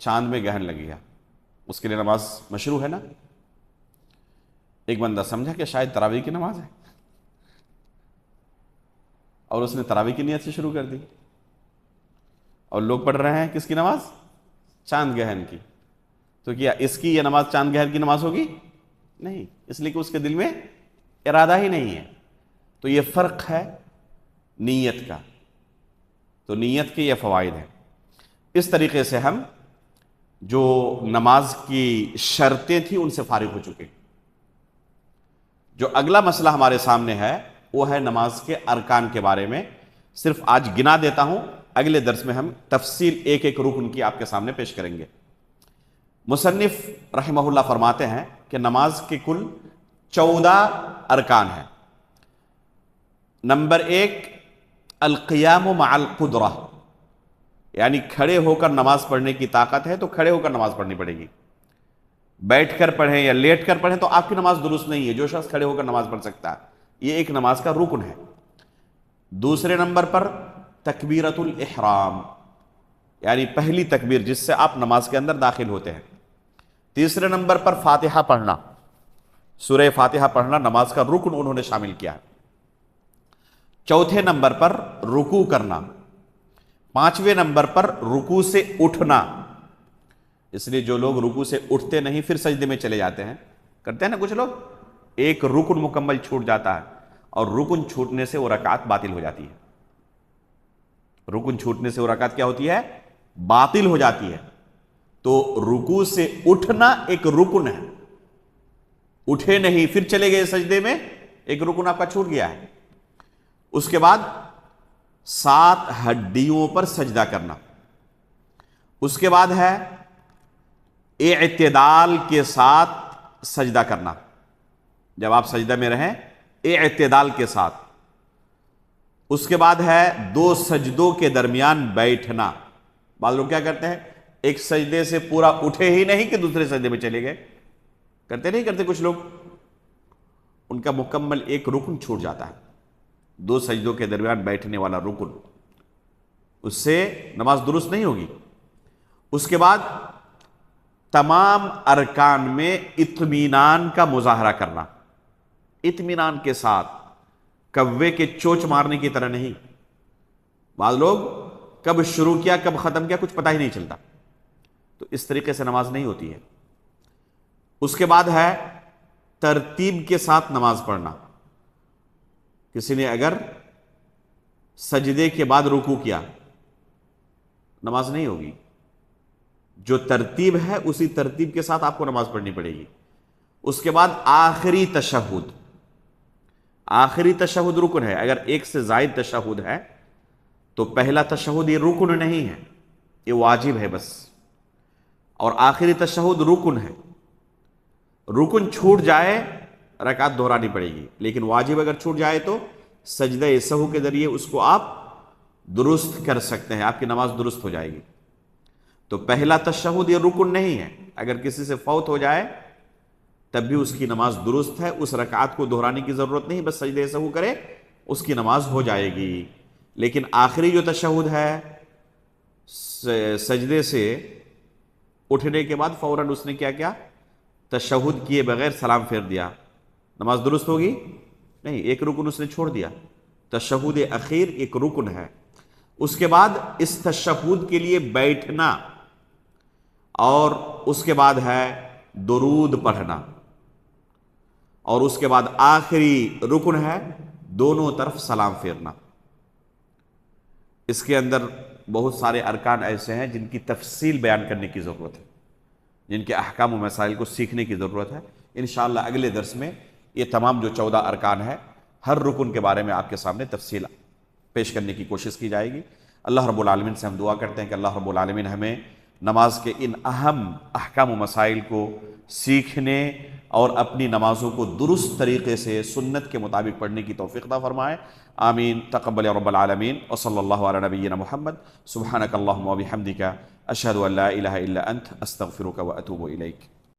چاند میں گرہن لگ گیا، اس کے لیے نماز مشروع ہے نا، ایک بندہ سمجھا کہ شاید تراویح کی نماز ہے اور اس نے تراویح کی نیت سے شروع کر دی، اور لوگ پڑھ رہے ہیں کس کی نماز؟ چاند گرہن کی، تو کیا اس کی یہ نماز چاند گرہن کی نماز ہوگی؟ نہیں، اس لیے کہ اس کے دل میں ارادہ ہی نہیں ہے۔ تو یہ فرق ہے نیت کا، تو نیت کے یہ فوائد ہیں۔ اس طریقے سے ہم جو نماز کی شرطیں تھیں ان سے فارغ ہو چکے۔ جو اگلا مسئلہ ہمارے سامنے ہے وہ ہے نماز کے ارکان کے بارے میں، صرف آج گنا دیتا ہوں، اگلے درس میں ہم تفصیل ایک ایک رکن کی آپ کے سامنے پیش کریں گے۔ مصنف رحمہ اللہ فرماتے ہیں کہ نماز کے کل 14 ارکان ہیں۔ نمبر 1، القیام مع القدرہ، یعنی کھڑے ہو کر نماز پڑھنے کی طاقت ہے تو کھڑے ہو کر نماز پڑھنی پڑے گی، بیٹھ کر پڑھیں یا لیٹ کر پڑھیں تو آپ کی نماز درست نہیں ہے۔ جو شخص کھڑے ہو کر نماز پڑھ سکتا ہے، یہ ایک نماز کا رکن ہے۔ دوسرے نمبر پر تکبیرۃ الاحرام، یعنی پہلی تکبیر جس سے آپ نماز کے اندر داخل ہوتے ہیں۔ تیسرے نمبر پر فاتحہ پڑھنا، سورہ فاتحہ پڑھنا نماز کا رکن انہوں نے شامل کیا ہے۔ چوتھے نمبر پر رکوع کرنا۔ پانچویں نمبر پر رکوع سے اٹھنا، اس لیے جو لوگ رکوع سے اٹھتے نہیں پھر سجدے میں چلے جاتے ہیں، کرتے ہیں نا کچھ لوگ، ایک رکن مکمل چھوٹ جاتا ہے اور رکن چھوٹنے سے وہ رکعت باطل ہو جاتی ہے۔ رکن چھوٹنے سے وہ رکعت کیا ہوتی ہے؟ باطل ہو جاتی ہے۔ تو رکوع سے اٹھنا ایک رکن ہے، اٹھے نہیں پھر چلے گئے سجدے میں، ایک رکن آپ کا چھوٹ گیا ہے۔ اس کے بعد 7 ہڈیوں پر سجدہ کرنا۔ اس کے بعد ہے اعتدال کے ساتھ سجدہ کرنا، جب آپ سجدہ میں رہیں اعتدال کے ساتھ۔ اس کے بعد ہے 2 سجدوں کے درمیان بیٹھنا، بعض لوگ کیا کرتے ہیں، ایک سجدے سے پورا اٹھے ہی نہیں کہ دوسرے سجدے میں چلے گئے، کرتے نہیں کرتے کچھ لوگ، ان کا مکمل ایک رکن چھوٹ جاتا ہے، 2 سجدوں کے درمیان بیٹھنے والا رکن، اس سے نماز درست نہیں ہوگی۔ اس کے بعد تمام ارکان میں اطمینان کا مظاہرہ کرنا، اطمینان کے ساتھ، کوے کے چوچ مارنے کی طرح نہیں۔ بعض لوگ کب شروع کیا کب ختم کیا کچھ پتہ ہی نہیں چلتا، تو اس طریقے سے نماز نہیں ہوتی ہے۔ اس کے بعد ہے ترتیب کے ساتھ نماز پڑھنا۔ کسی نے اگر سجدے کے بعد رکوع کیا، نماز نہیں ہوگی، جو ترتیب ہے اسی ترتیب کے ساتھ آپ کو نماز پڑھنی پڑے گی۔ اس کے بعد آخری تشہد، آخری تشہد رکن ہے، اگر ایک سے زائد تشہد ہے تو پہلا تشہد یہ رکن نہیں ہے، یہ واجب ہے بس، اور آخری تشہد رکن ہے۔ رکن چھوٹ جائے رکعت دہرانی پڑے گی، لیکن واجب اگر چھوٹ جائے تو سجدہ سہو کے ذریعے اس کو آپ درست کر سکتے ہیں، آپ کی نماز درست ہو جائے گی۔ تو پہلا تشہد یہ رکن نہیں ہے، اگر کسی سے فوت ہو جائے تب بھی اس کی نماز درست ہے، اس رکعت کو دہرانے کی ضرورت نہیں، بس سجدہ سہو کرے اس کی نماز ہو جائے گی۔ لیکن آخری جو تشہد ہے، سجدے سے اٹھنے کے بعد فوراً اس نے کیا کیا، تشہد کیے بغیر سلام پھیر دیا، نماز درست ہوگی نہیں، ایک رکن اس نے چھوڑ دیا۔ تشہد اخیر ایک رکن ہے۔ اس کے بعد اس تشہد کے لیے بیٹھنا، اور اس کے بعد ہے درود پڑھنا، اور اس کے بعد آخری رکن ہے دونوں طرف سلام پھیرنا۔ اس کے اندر بہت سارے ارکان ایسے ہیں جن کی تفصیل بیان کرنے کی ضرورت ہے، جن کے احکام و مسائل کو سیکھنے کی ضرورت ہے۔ انشاءاللہ اگلے درس میں یہ تمام جو 14 ارکان ہیں، ہر رکن کے بارے میں آپ کے سامنے تفصیل پیش کرنے کی کوشش کی جائے گی۔ اللہ رب العالمین سے ہم دعا کرتے ہیں کہ اللہ رب العالمین ہمیں نماز کے ان اہم احکام و مسائل کو سیکھنے اور اپنی نمازوں کو درست طریقے سے سنت کے مطابق پڑھنے کی توفیق عطا فرمائے۔ آمین تقبل یا رب العالمین، وصلی اللہ علی نبینا محمد، سبحانک اللہم و بحمدک، اشہد ان لا الہ الا انت، استغفرک و اتوب الیک۔